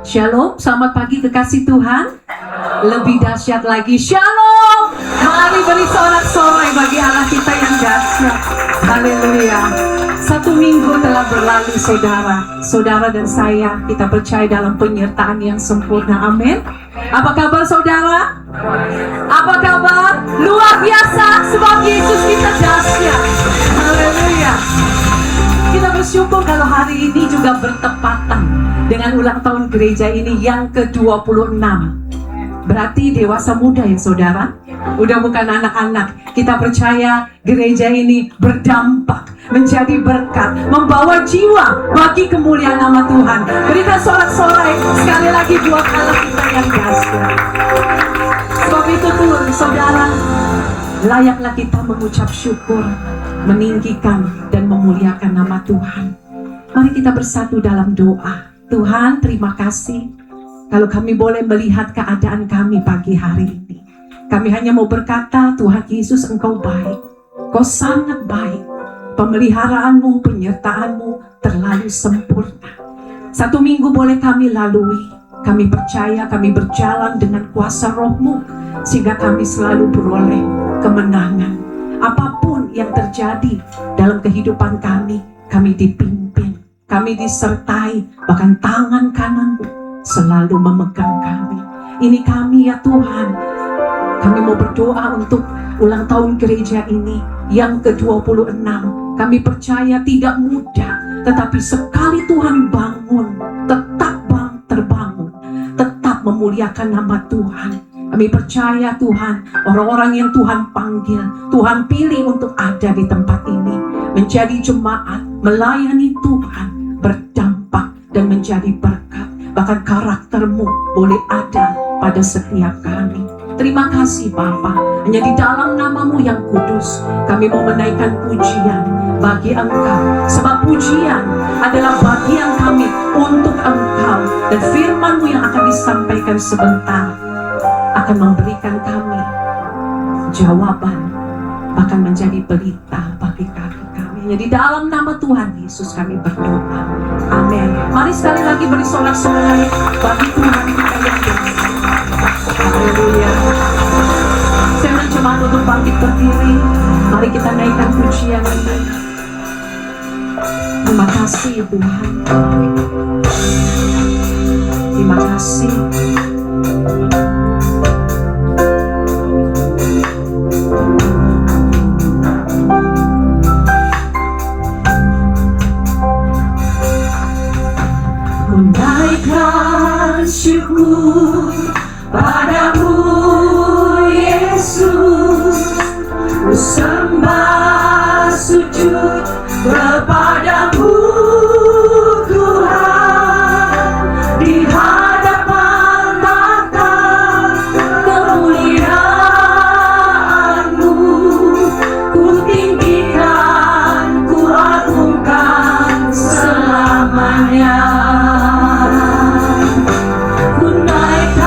Shalom, selamat pagi kekasih Tuhan. Lebih dahsyat lagi, Shalom. Mari beri sorak-sorai bagi Allah kita yang dahsyat. Haleluya. 1 minggu telah berlalu saudara dan saya, kita percaya dalam penyertaan yang sempurna. Amin. Apa kabar saudara? Apa kabar? Luar biasa, sebab Yesus kita dahsyat. Haleluya. Kita bersyukur kalau hari ini juga bertepatan dengan ulang tahun gereja ini yang ke-26. Berarti dewasa muda ya saudara. Udah bukan anak-anak. Kita percaya gereja ini berdampak, menjadi berkat, membawa jiwa bagi kemuliaan nama Tuhan. Berikan sorak-sorai sekali lagi buat Allah kita yang dahsyat. Sebab itu Tuhan, saudara, layaklah kita mengucap syukur, meninggikan dan memuliakan nama Tuhan. Mari kita bersatu dalam doa. Tuhan, terima kasih kalau kami boleh melihat keadaan kami pagi hari ini. Kami hanya mau berkata, Tuhan Yesus, Engkau baik. Kau sangat baik. Pemeliharaanmu, penyertaanmu terlalu sempurna. 1 minggu boleh kami lalui. Kami percaya kami berjalan dengan kuasa Roh-Mu, sehingga kami selalu beroleh kemenangan. Apapun yang terjadi dalam kehidupan kami dipimpin, kami disertai, bahkan tangan kanan-Mu selalu memegang kami. Ini kami ya Tuhan. Kami mau berdoa untuk ulang tahun gereja ini yang ke-26. Kami percaya tidak mudah, tetapi sekali Tuhan bangun, tetap terbangun, tetap memuliakan nama Tuhan. Kami percaya Tuhan, orang-orang yang Tuhan panggil, Tuhan pilih untuk ada di tempat ini, menjadi jemaat, melayani Tuhan, berdampak dan menjadi berkat. Bahkan karakter-Mu boleh ada pada setiap kami. Terima kasih Bapa, hanya di dalam nama-Mu yang kudus kami mau menaikkan pujian bagi Engkau. Sebab pujian adalah bagian kami untuk Engkau. Dan firman-Mu yang akan disampaikan sebentar akan memberikan kami jawaban, bahkan menjadi berita bagi kami. Hanya di dalam nama Tuhan Yesus kami berdoa. Amin. Mari sekali lagi beri sorak-sorai bagi Tuhan kita yang dahsyat. Haleluya. Saya mencoba untuk bangkit berdiri. Mari kita naikkan pujian ini. Terima kasih Tuhan. Terima kasih. Menaikkan syukur padamu Yesus, ku sembah sujud kepadamu Tuhan, di hadapan tahta kemuliaan-Mu, ku tinggikan, ku agungkan selamanya. Ku naikkan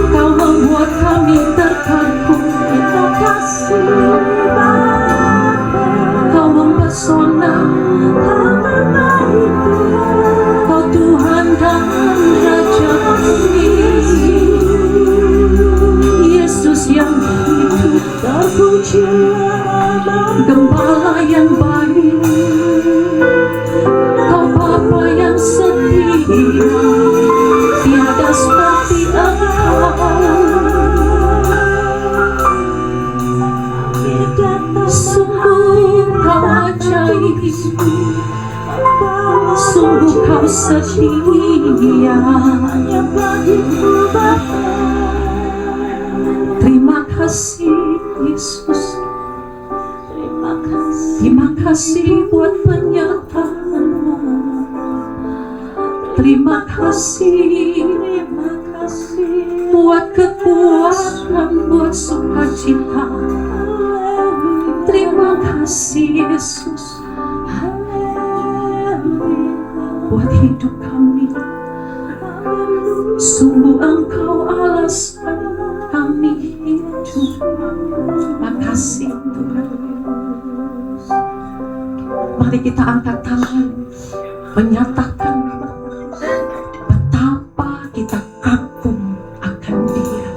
Kau membuat kami terkagum. Kau mempesona. Kau Tuhan dan Raja kami. Yesus yang hidup, Gembala yang baik, Kau Bapa yang setia, tiada seperti Engkau. Sungguh Kau ajaib, sungguh Kau setia. Terima kasih Yesus, terima kasih buat penyertaan-Mu. Terima kasih buat kekuatan, buat sukacita. Terima kasih Yesus buat hidup kami. Sungguh Engkau alasan kami hidup. Makasih Tuhan. Mari kita angkat tangan, menyatakan betapa kita kagum akan Dia.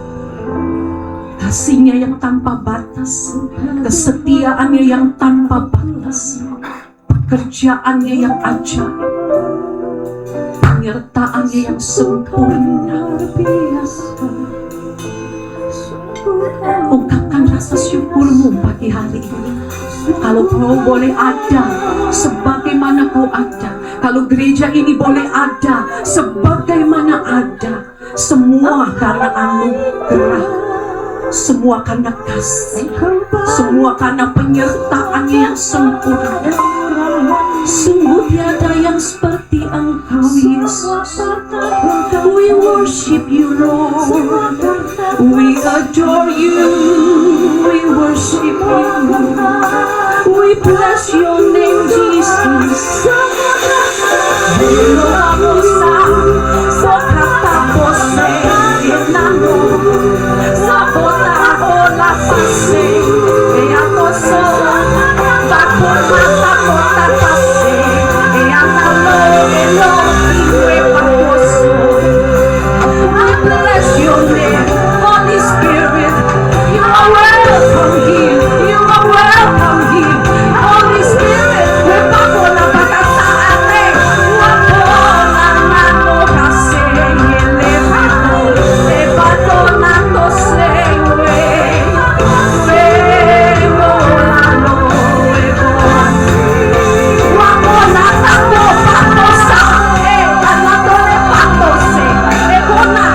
Kasih-Nya yang tanpa batas, kesetiaannya yang tanpa batas, pekerjaannya yang ajaib, penyertaannya yang sempurna. Ungkapkan rasa syukurmu pagi hari ini. Kalau kau boleh ada sebagaimana kau ada, kalau gereja ini boleh ada sebagaimana ada, semua karena anugerah, semua karena kasih, semua karena penyertaannya yang sempurna. Sungguh tiada yang seperti Engkau Yesus. We worship you Lord, we adore you, we worship you, we bless your name Jesus. Bless your name, Holy Spirit. You are welcome here. You are welcome here, Holy Spirit. Wepakona patasaate, wapona nano kaseye lepato, lepatona tosewe, wemolano webonse, wapona tato patosae, alatone patose, lepona.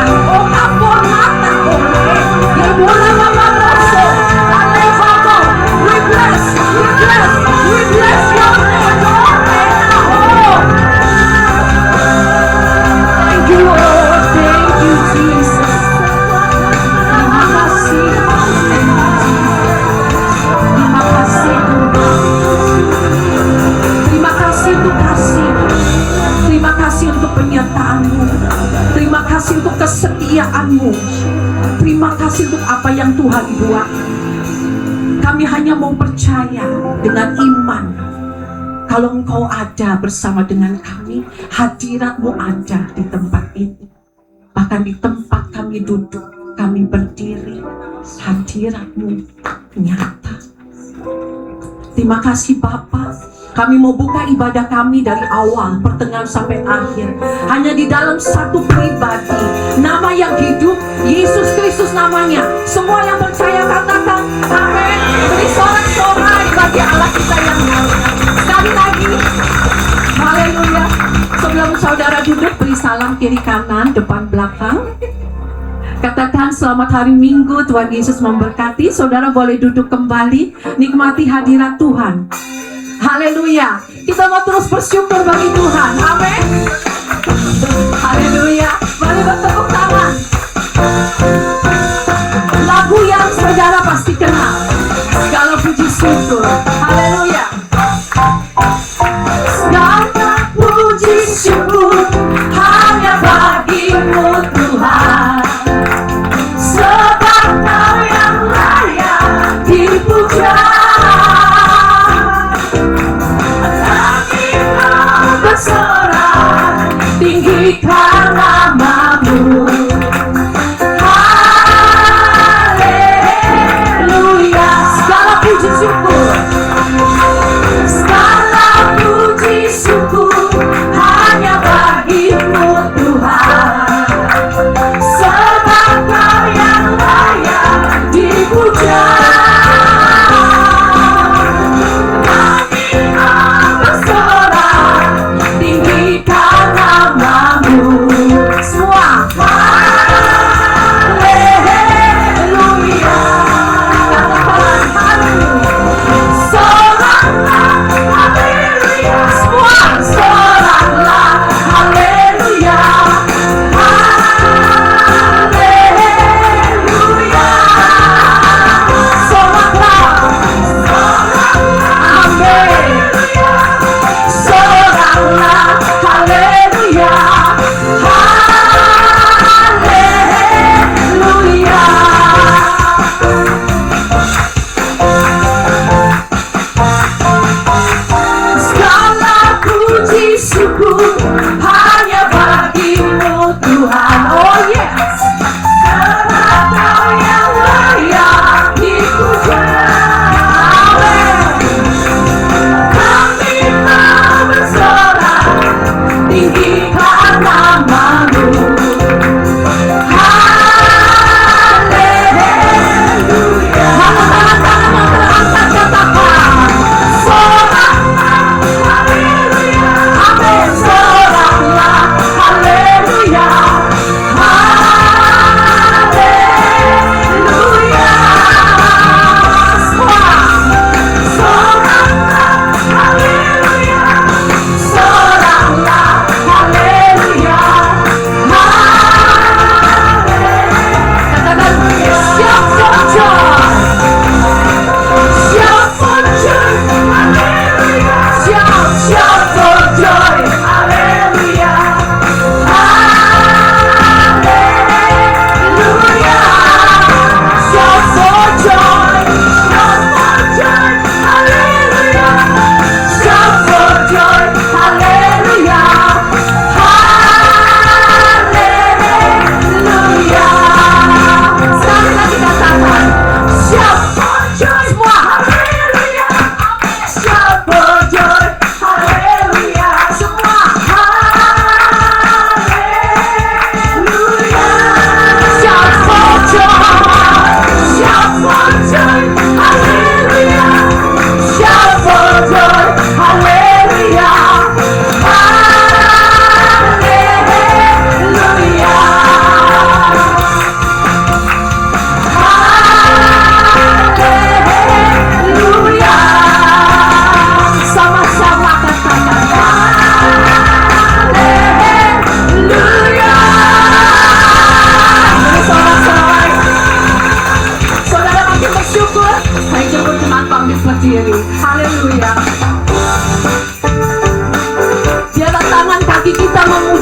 Terima kasih untuk kesetiaan-Mu. Terima kasih untuk apa yang Tuhan buat. Kami hanya mau percaya dengan iman. Kalau Engkau ada bersama dengan kami, hadirat-Mu ada di tempat ini. Bahkan di tempat kami duduk, kami berdiri, hadirat-Mu nyata. Terima kasih Bapa. Kami mau buka ibadah kami dari awal, pertengahan sampai akhir, hanya di dalam satu pribadi, nama yang hidup, Yesus Kristus namanya. Semua yang percaya katakan amin. Beri sorak-sorai bagi Allah kita yang mulia. Sekali lagi, haleluya. Sebelum saudara duduk, beri salam kiri kanan, depan belakang. Katakan selamat hari Minggu, Tuhan Yesus memberkati. Saudara boleh duduk kembali, nikmati hadirat Tuhan. Haleluya. Kita mau terus bersyukur bagi Tuhan. Amin. Haleluya. Mari bertepuk tangan. Lagu yang saudara pasti kenal. Segala puji syukur. Haleluya. Segala puji syukur.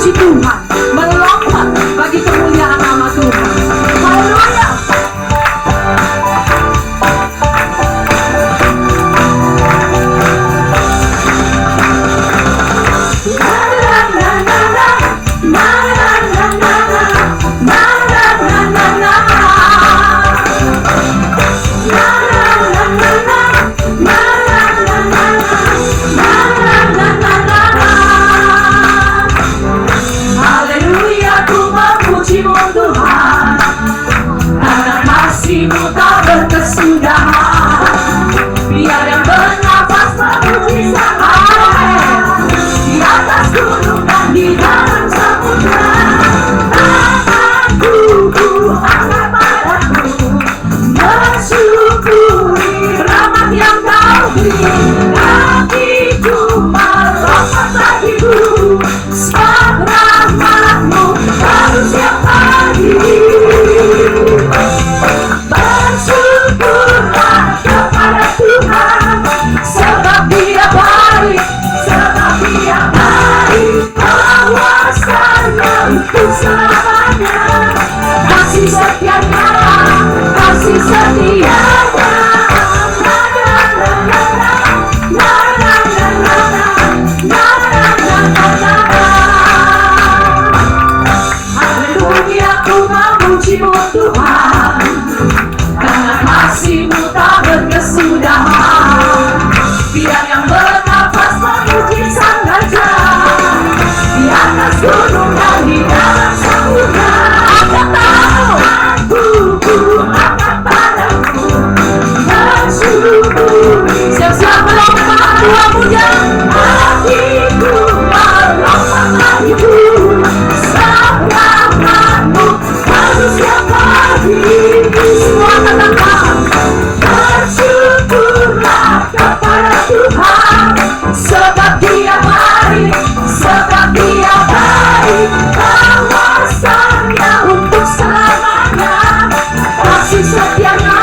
memuji Tuhan, melompat bagi kemuliaan nama Tuhan. Haleluya. Haleluya, ku memuji-Mu Tuhan, karena kasih-Mu tak berkesudahan. Biar yang bernafas memuji Sang Amin, di atas gunung dan di dalam samudra. Tanganku ku angkat padamu, mensyukuri rahmat yang Kau beri. Hatiku melompat bagimu, sebab rahmat-Mu baru setiap pagi. Bersyukurlah kepada Tuhan, sebab Dia baik, sebab Dia baik. Kuasanya untuk selamanya, kasih setianya, kasih setianya. Haleluya, ku memuji-Mu Tuhan, karena kasih-Mu tak berkesudahan. Biar yang bernafas memuji Sang Raja, di atas gunung dan di dalam samudra. Angkat tanganmu, ku angkat padamu, mensyukuri. Siap-siap melompat, Tuhan muda. Hatiku melompat bagimu, sebab rahmat-Mu baru setiap pagi. Semua katakan, bersyukurlah kepada Tuhan, sebab Dia baik, sebab Dia baik. Kuasanya untuk selamanya, kasih setianya,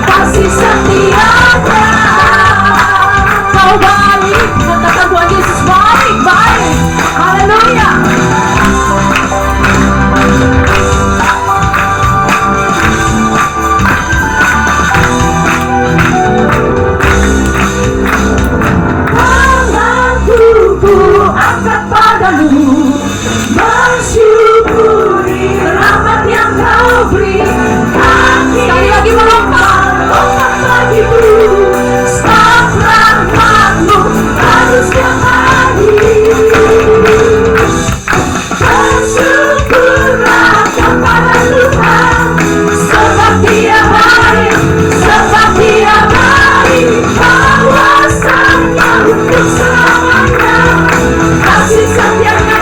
kasih setianya. Kau baik, katakan Tuhan Yesus baik, baik. Haleluya. Tanganku ku angkat padamu, mensyukuri rahmat yang Kau beri. Sekali lagi melompat, lompat bagimu, sebab rahmat-Mu baru setiap hari. Bersyukurlah kepada Tuhan, sebab Dia baik, sebab Dia baik. Kuasanya untuk selamanya, kasih setianya,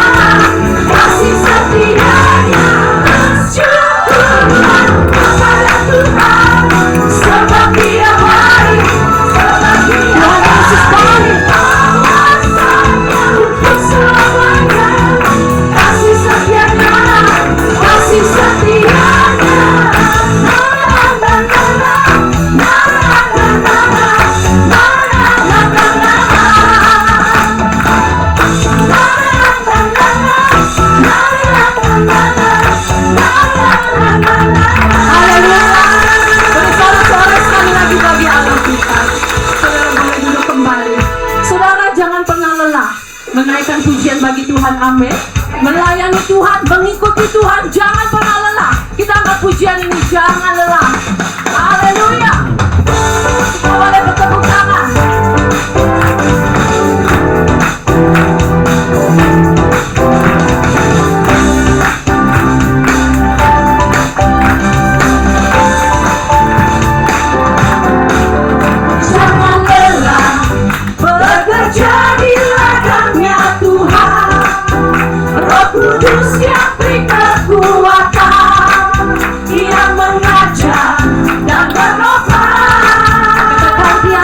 kasih setianya. Bersyukurlah kepada Tuhan, sebab Dia baik, sebab Dia baik. Kuasanya untuk selamanya, kasih setianya, kasih setianya. Haleluya. Beri sorak-sorai sekali lagi bagi Allah kita. Saudara boleh duduk kembali. Saudara jangan pernah lelah menaikkan pujian bagi Tuhan. Amin. Melayani Tuhan, mengikuti Tuhan, jangan pernah lelah. Kita angkat pujian ini, jangan lelah. Haleluya. Kita boleh bertepuk tangan. Jangan lelah bekerja di ladangnya Tuhan. Roh Kudus yang beri kekuatan, Dia mengajar dan menopang. Katakan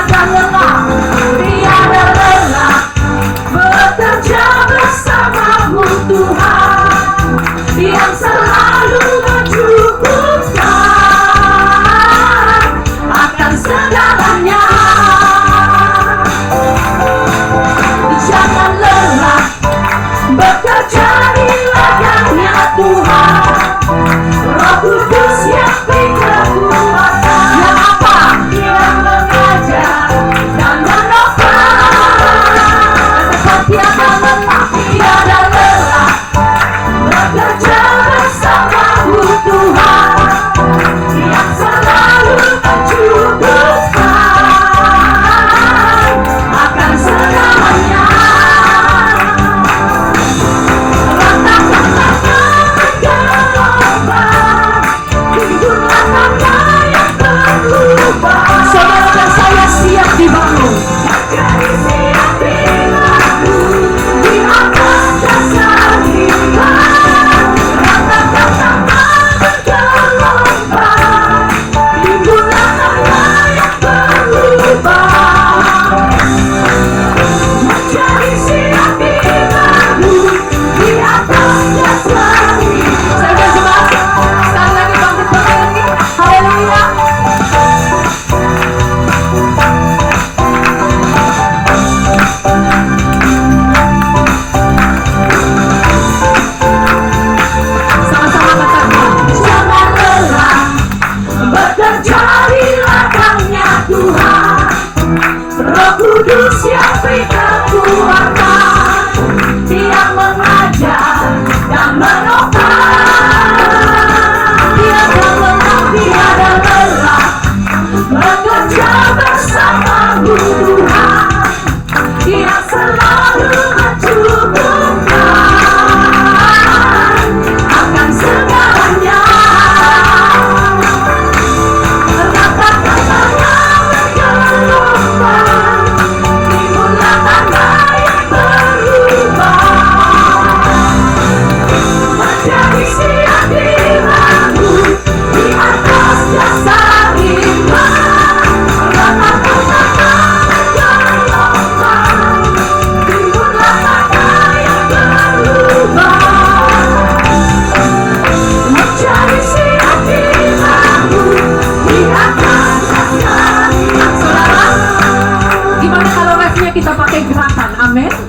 Amin.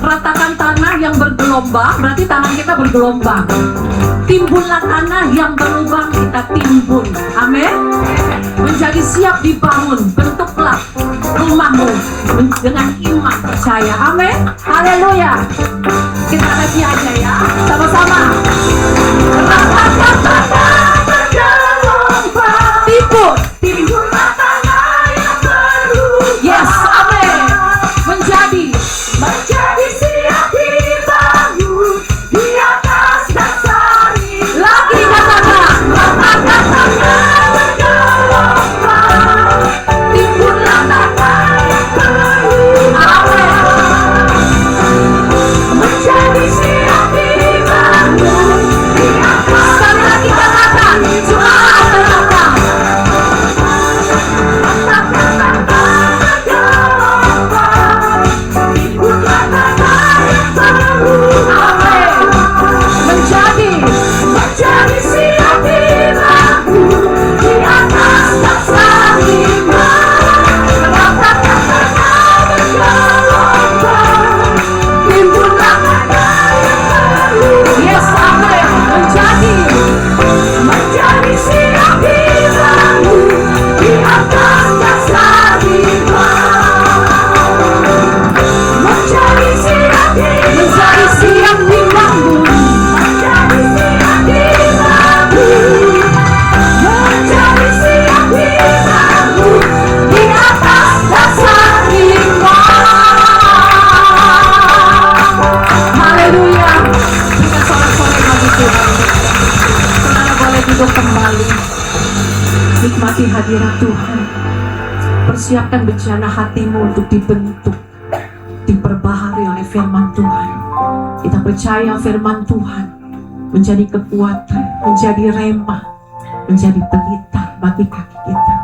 Ratakan tanah yang bergelombang, berarti tanah kita bergelombang. Timbunlah tanah yang berlubang, kita timbun. Amin. Menjadi siap dibangun, bentuklah rumahmu dengan iman percaya. Amin. Haleluya. Kita lagi aja ya, sama-sama. Ratakan tanah bergelombang, timbunlah tanah yang berlubang. Yes, amin. Menjadi siap dibangun di atas dasar iman. Lagi katakan, ratakan tanah bergelombang, timbunlah tanah yang berlubang. Amin. Menjadi siap dibangun di atas. Sekali lagi katakan, cuma katakan. Ratakan tanah bergelombang, timbunlah tanah yang berlubang. Amin. Menjadi siap dibangun di atas dasar iman. Ratakan tanah bergelombang, timbunlah tanah yang berlubang. Yes, amin. Menjadi siap dibangun di atas dasar iman. Menjadi siap dibangun. Menjadi siap dibangun. Menjadi siap dibangun. Menjadi siap dibangun di atas dasar iman. Haleluya. Kita sorak-sorai bagi Tuhan. Saudara boleh duduk kembali. Nikmati hadirat Tuhan. Persiapkan bejana hatimu untuk dibentuk, diperbaharui oleh firman Tuhan. Kita percaya firman Tuhan menjadi kekuatan, menjadi rema, menjadi pelita bagi kaki kita.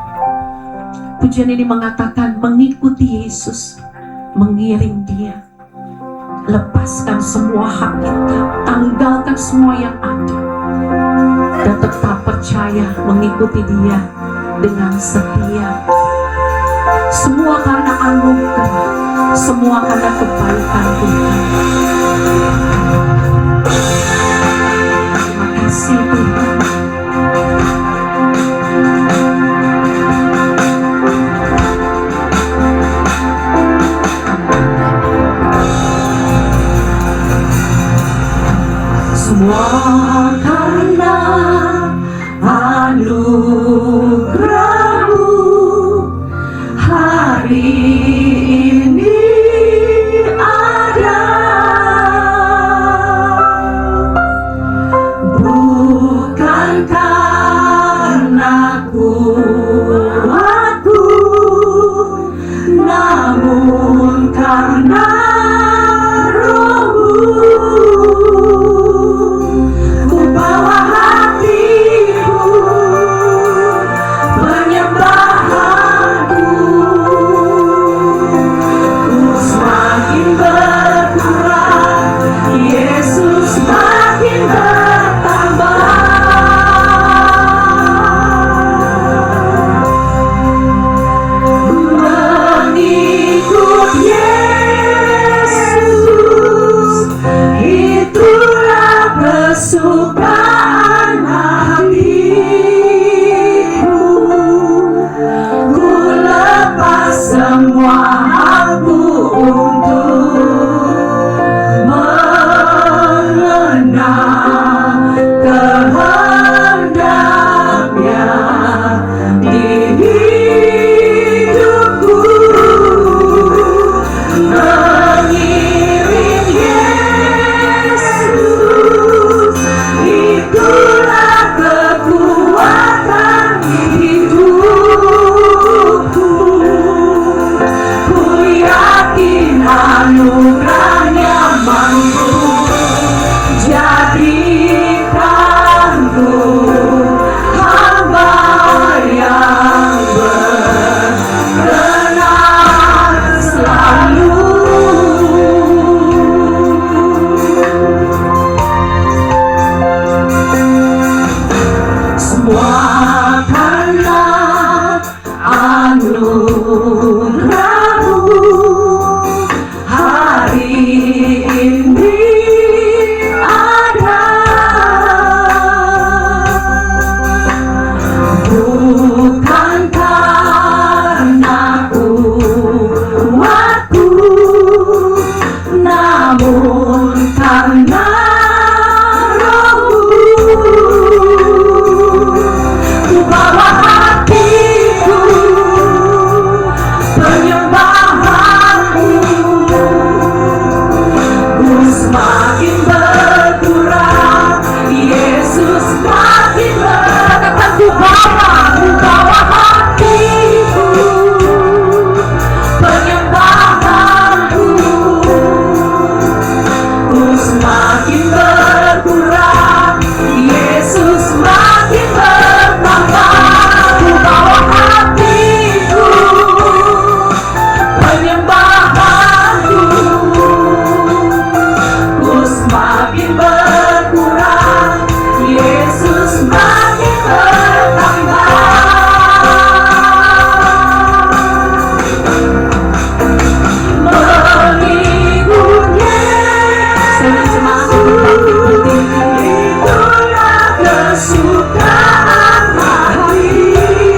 Pujian ini mengatakan mengikuti Yesus, mengiring Dia. Lepaskan semua hak kita, tanggalkan semua yang ada, dan tetap percaya mengikuti Dia dengan setia. Semua karena anugerah, semua karena kebaikan Tuhan. Terima kasih Tuhan. Semua karena anugerah-Mu hari ini ada. Bukan karena kuatku, namun karena Roh-Mu. Ku bawa hatiku, penyembahanku. Ku semakin berkurang, Yesus semakin bertambah. Mengikut Yesus, itulah kesukaan hatiku. Ku lepas semua aku untuk mengenal kehendaknya di hidupku. Mengiring Yesus, itulah kekuatan hidupku. Ku yakin anugerahnya mampu jadikanku hamba yang berkenan selalu. Semua karena anugerah-Mu hari namun karena Roh-Mu, ku bawa hatiku penyembahanmu, ku semakin berkurang, Yesus makin berkata, ku bawa hatiku penyembahanmu, ku semakin berkurang, Yesus makin bertambah, ku bawa hatiku penyembahanku, ku semakin berkurang, Yesus makin bertambah. Mengikutnya senang semangat berbangkit berdiri, itulah kesukaan hatiku,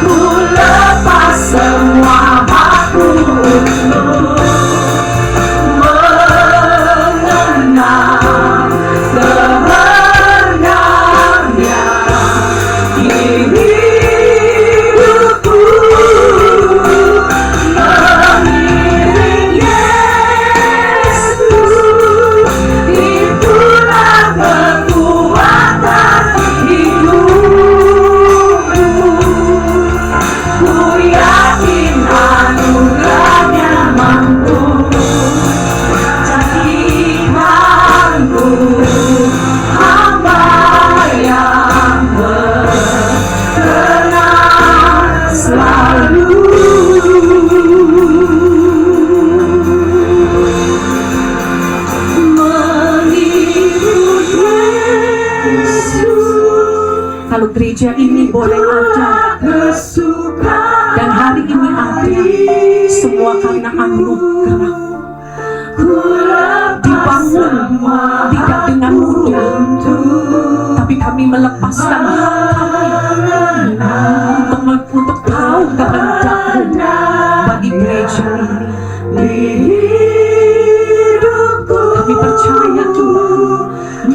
ku lepas semua hakku untuk mengenang kemenangannya di hidupku, mengiring Yesus, itulah kekuatan hidupku, ku yakin anugerahnya mampu jadikanku hamba yang berkenan selalu. Mengikut Yesus. Kalau gereja ini boleh ada dan hari ini ada, semua karena anugerah, dibangun tidak dengan mudah, tapi kami melepaskan hak kami untuk tahu kehendak-Mu bagi gereja ini. Kami percaya Tuhan,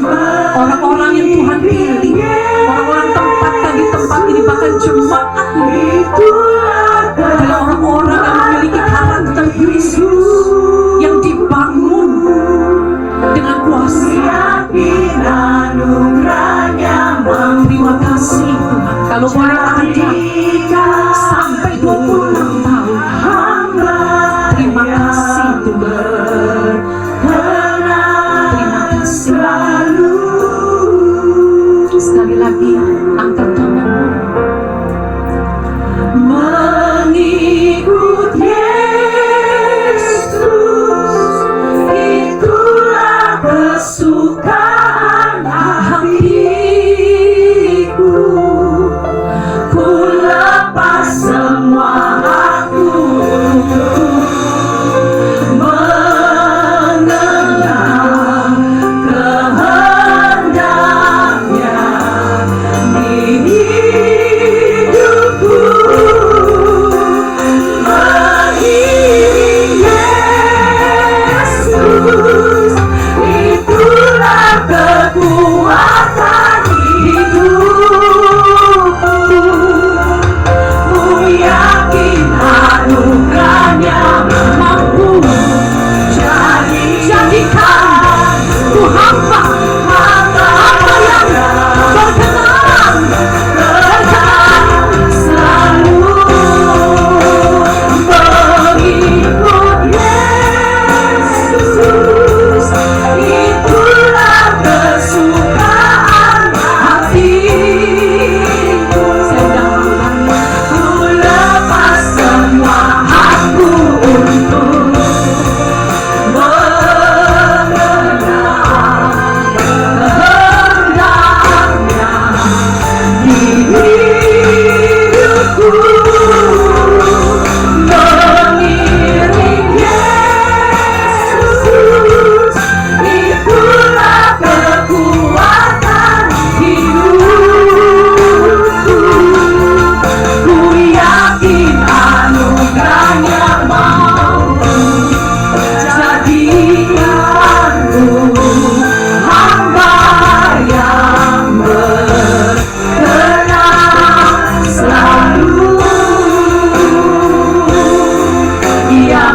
orang-orang yang Tuhan pilih, orang-orang tempatkan di tempat ini, bahkan jemaat ini adalah orang-orang yang memiliki karakter Kristus yang dibangun dengan kuasa. Terima kasih Tuhan. Kalau boleh ada sampai 26 tahun, terima kasih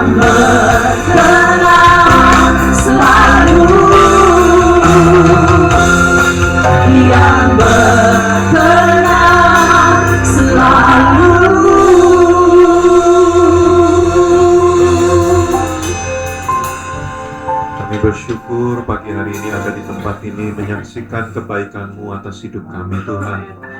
yang berkenan selalu, yang berkenan selalu. Kami bersyukur pagi hari ini ada di tempat ini menyaksikan kebaikan-Mu atas hidup kami, Tuhan.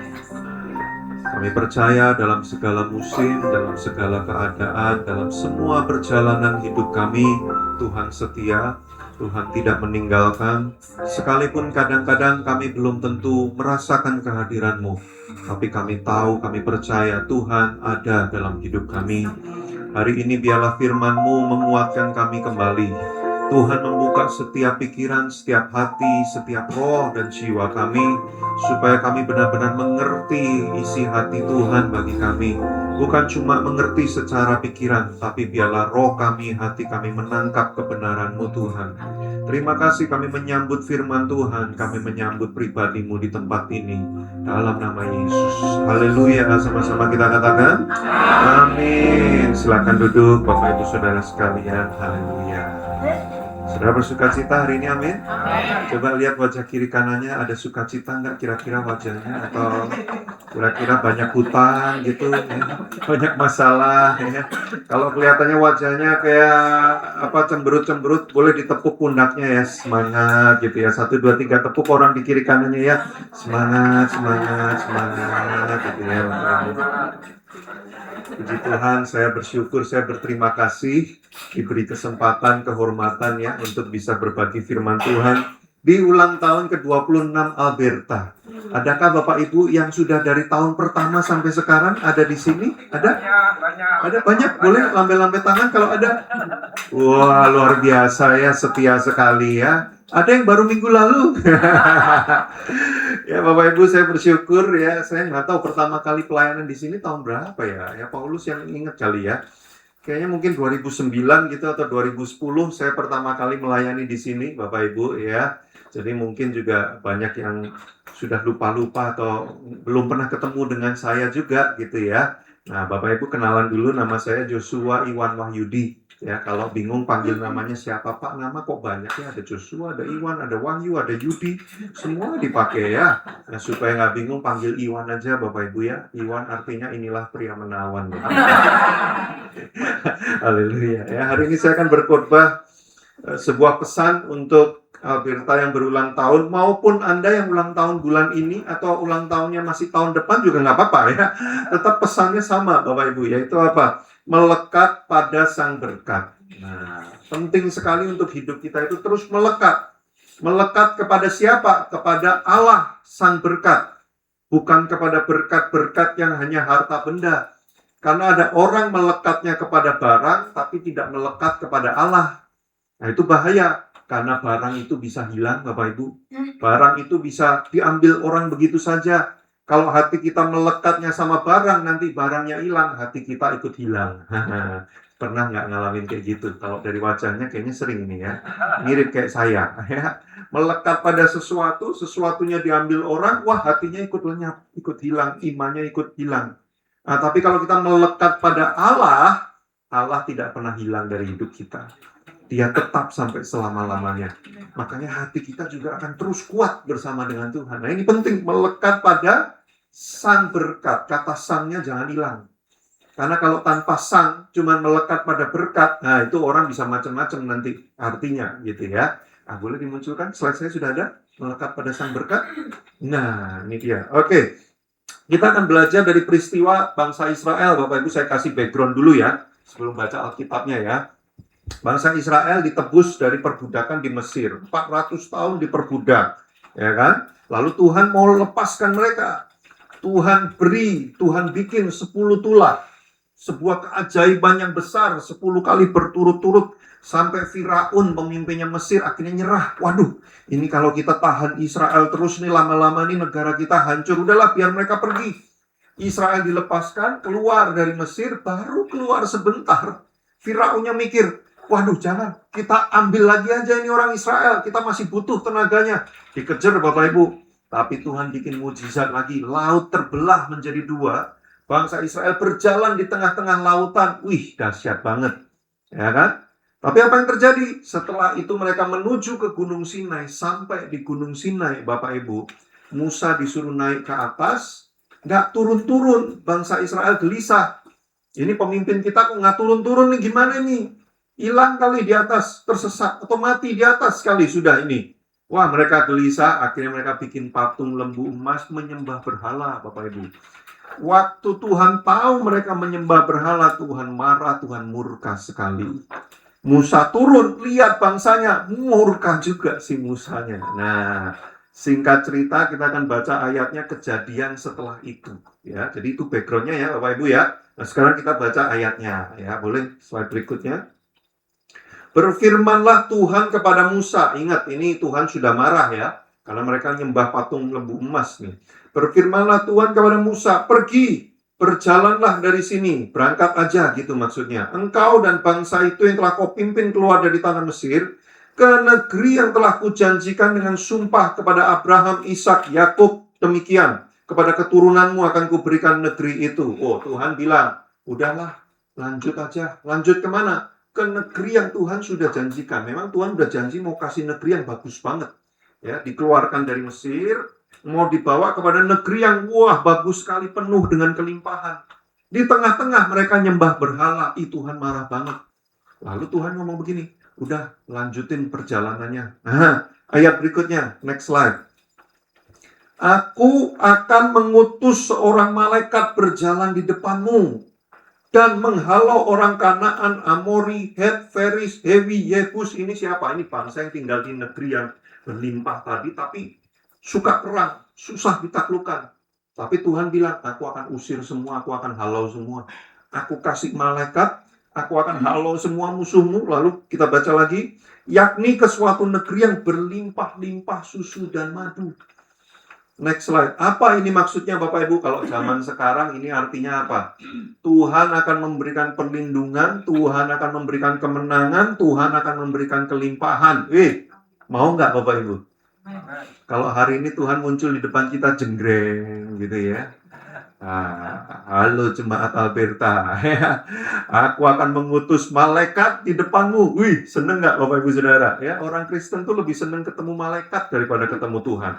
Kami percaya dalam segala musim, dalam segala keadaan, dalam semua perjalanan hidup kami, Tuhan setia, Tuhan tidak meninggalkan. Sekalipun kadang-kadang kami belum tentu merasakan kehadiran-Mu, tapi kami tahu, kami percaya Tuhan ada dalam hidup kami. Hari ini biarlah firman-Mu menguatkan kami kembali. Tuhan membuka setiap pikiran, setiap hati, setiap roh dan jiwa kami, supaya kami benar-benar mengerti isi hati Tuhan bagi kami. Bukan cuma mengerti secara pikiran, tapi biarlah roh kami, hati kami menangkap kebenaran-Mu Tuhan. Terima kasih kami menyambut firman Tuhan, kami menyambut pribadi-Mu di tempat ini. Dalam nama Yesus. Haleluya, sama-sama kita katakan. Amin. Silakan duduk Bapak Ibu Saudara sekalian. Haleluya. Saudara bersukacita hari ini, amin? Coba lihat wajah kiri kanannya, ada sukacita nggak kira-kira wajahnya? Atau kira-kira banyak hutang gitu, ya? Banyak masalah, ya? Kalau kelihatannya wajahnya kayak cemberut-cemberut, boleh ditepuk pundaknya ya, semangat gitu ya. 1, 2, 3 tepuk orang di kiri kanannya ya, semangat, semangat, semangat gitu ya. Puji Tuhan, saya bersyukur, saya berterima kasih diberi kesempatan, kehormatan ya untuk bisa berbagi firman Tuhan di ulang tahun ke-26 Alberta. Adakah Bapak Ibu yang sudah dari tahun pertama sampai sekarang ada di sini? Ada? Ada banyak? Boleh lambai-lambai tangan kalau ada? Wah, luar biasa ya, setia sekali ya. Ada yang baru minggu lalu. Ya Bapak Ibu, saya bersyukur ya. Saya nggak tahu pertama kali pelayanan di sini tahun berapa ya. Ya Paulus yang ingat kali ya. Kayaknya mungkin 2009 gitu atau 2010 saya pertama kali melayani di sini Bapak Ibu ya. Jadi mungkin juga banyak yang sudah lupa-lupa atau belum pernah ketemu dengan saya juga gitu ya. Nah Bapak Ibu kenalan dulu, nama saya Joshua Iwan Wahyudi. Ya, kalau bingung panggil namanya siapa Pak, nama kok banyak ya, ada Joshua, ada Iwan, ada Wahyu, ada Yudi, semua dipakai ya. Nah, supaya nggak bingung panggil Iwan aja Bapak Ibu ya. Iwan artinya inilah pria menawan. Ya. Haleluya. Ya, hari ini saya akan berkhotbah sebuah pesan untuk Alberta yang berulang tahun, maupun Anda yang ulang tahun bulan ini atau ulang tahunnya masih tahun depan juga nggak apa-apa ya. Tetap pesannya sama Bapak Ibu, yaitu apa? Melekat pada sang berkat. Nah, penting sekali untuk hidup kita itu terus melekat. Melekat kepada siapa? Kepada Allah sang berkat. Bukan kepada berkat-berkat yang hanya harta benda. Karena ada orang melekatnya kepada barang, tapi tidak melekat kepada Allah. Nah, itu bahaya. Karena barang itu bisa hilang, Bapak Ibu. Barang itu bisa diambil orang begitu saja. Kalau hati kita melekatnya sama barang, nanti barangnya hilang, hati kita ikut hilang. Pernah nggak ngalamin kayak gitu? Kalau dari wajahnya kayaknya sering nih ya. Mirip kayak saya. Ya. Melekat pada sesuatu, sesuatunya diambil orang, wah hatinya ikut lenyap, ikut hilang, imannya ikut hilang. Nah, tapi kalau kita melekat pada Allah, Allah tidak pernah hilang dari hidup kita. Dia tetap sampai selama-lamanya. Makanya hati kita juga akan terus kuat bersama dengan Tuhan. Nah ini penting, melekat pada sang berkat. Kata sangnya jangan hilang. Karena kalau tanpa sang, cuma melekat pada berkat, nah itu orang bisa macam-macam nanti artinya gitu ya. Nah, boleh dimunculkan, slide saya sudah ada, melekat pada sang berkat. Nah ini dia, oke. Kita akan belajar dari peristiwa bangsa Israel. Bapak Ibu saya kasih background dulu ya, sebelum baca Alkitabnya ya. Bangsa Israel ditebus dari perbudakan di Mesir. 400 tahun diperbudak, ya kan? Lalu Tuhan mau lepaskan mereka. Tuhan beri, Tuhan bikin 10 tulah. Sebuah keajaiban yang besar, 10 kali berturut-turut. Sampai Firaun pemimpinnya Mesir akhirnya nyerah. Waduh, ini kalau kita tahan Israel terus nih, lama-lama nih negara kita hancur. Udahlah, biar mereka pergi. Israel dilepaskan, keluar dari Mesir, baru keluar sebentar. Firaunnya mikir, waduh jangan, kita ambil lagi aja ini orang Israel, kita masih butuh tenaganya. Dikejar Bapak Ibu. Tapi Tuhan bikin mujizat lagi, laut terbelah menjadi 2. Bangsa Israel berjalan di tengah-tengah lautan. Wih, dahsyat banget. Ya kan? Tapi apa yang terjadi? Setelah itu mereka menuju ke Gunung Sinai. Sampai di Gunung Sinai, Bapak Ibu, Musa disuruh naik ke atas, nggak turun-turun. Bangsa Israel gelisah. Ini pemimpin kita kok nggak turun-turun nih, gimana nih? Hilang kali di atas, tersesat, atau mati di atas kali sudah ini. Wah, mereka gelisah, akhirnya mereka bikin patung lembu emas menyembah berhala, Bapak Ibu. Waktu Tuhan tahu mereka menyembah berhala, Tuhan marah, Tuhan murka sekali. Musa turun, lihat bangsanya, murka juga si Musanya. Nah, singkat cerita kita akan baca ayatnya kejadian setelah itu. Ya, jadi itu backgroundnya ya Bapak Ibu ya. Nah, sekarang kita baca ayatnya. Ya, boleh slide berikutnya. Berfirmanlah Tuhan kepada Musa. Ingat, ini Tuhan sudah marah ya. Karena mereka nyembah patung lembu emas nih. Berfirmanlah Tuhan kepada Musa, pergi, berjalanlah dari sini, berangkat aja gitu maksudnya. Engkau dan bangsa itu yang telah kau pimpin keluar dari tanah Mesir, ke negeri yang telah kujanjikan dengan sumpah kepada Abraham, Ishak, Yakub, demikian. Kepada keturunanmu akan kuberikan negeri itu. Oh, Tuhan bilang, udahlah, lanjut aja. Lanjut kemana? Ke negeri yang Tuhan sudah janjikan. Memang Tuhan sudah janji mau kasih negeri yang bagus banget. Ya, dikeluarkan dari Mesir, mau dibawa kepada negeri yang wah bagus sekali, penuh dengan kelimpahan. Di tengah-tengah mereka nyembah berhala, Tuhan marah banget. Lalu Tuhan ngomong begini, udah lanjutin perjalanannya. Nah, ayat berikutnya, next slide. Aku akan mengutus seorang malaikat berjalan di depanmu dan menghalau orang Kanaan, Amori, Het, Feris, Hewi, Yebus. Ini siapa? Ini bangsa yang tinggal di negeri yang berlimpah tadi, tapi suka perang, susah ditaklukkan. Tapi Tuhan bilang, aku akan usir semua, aku akan halau semua. Aku kasih malaikat, aku akan halau semua musuhmu. Lalu kita baca lagi, yakni ke suatu negeri yang berlimpah-limpah susu dan madu. Next slide. Apa ini maksudnya Bapak Ibu? Kalau zaman sekarang ini artinya apa? Tuhan akan memberikan perlindungan, Tuhan akan memberikan kemenangan, Tuhan akan memberikan kelimpahan. Mau nggak Bapak Ibu? Kalau hari ini Tuhan muncul di depan kita jenggreng gitu ya. Halo jemaat Alberta. Aku akan mengutus malaikat di depanmu. Wih, seneng nggak Bapak Ibu Saudara? Ya, orang Kristen tuh lebih seneng ketemu malaikat daripada ketemu Tuhan.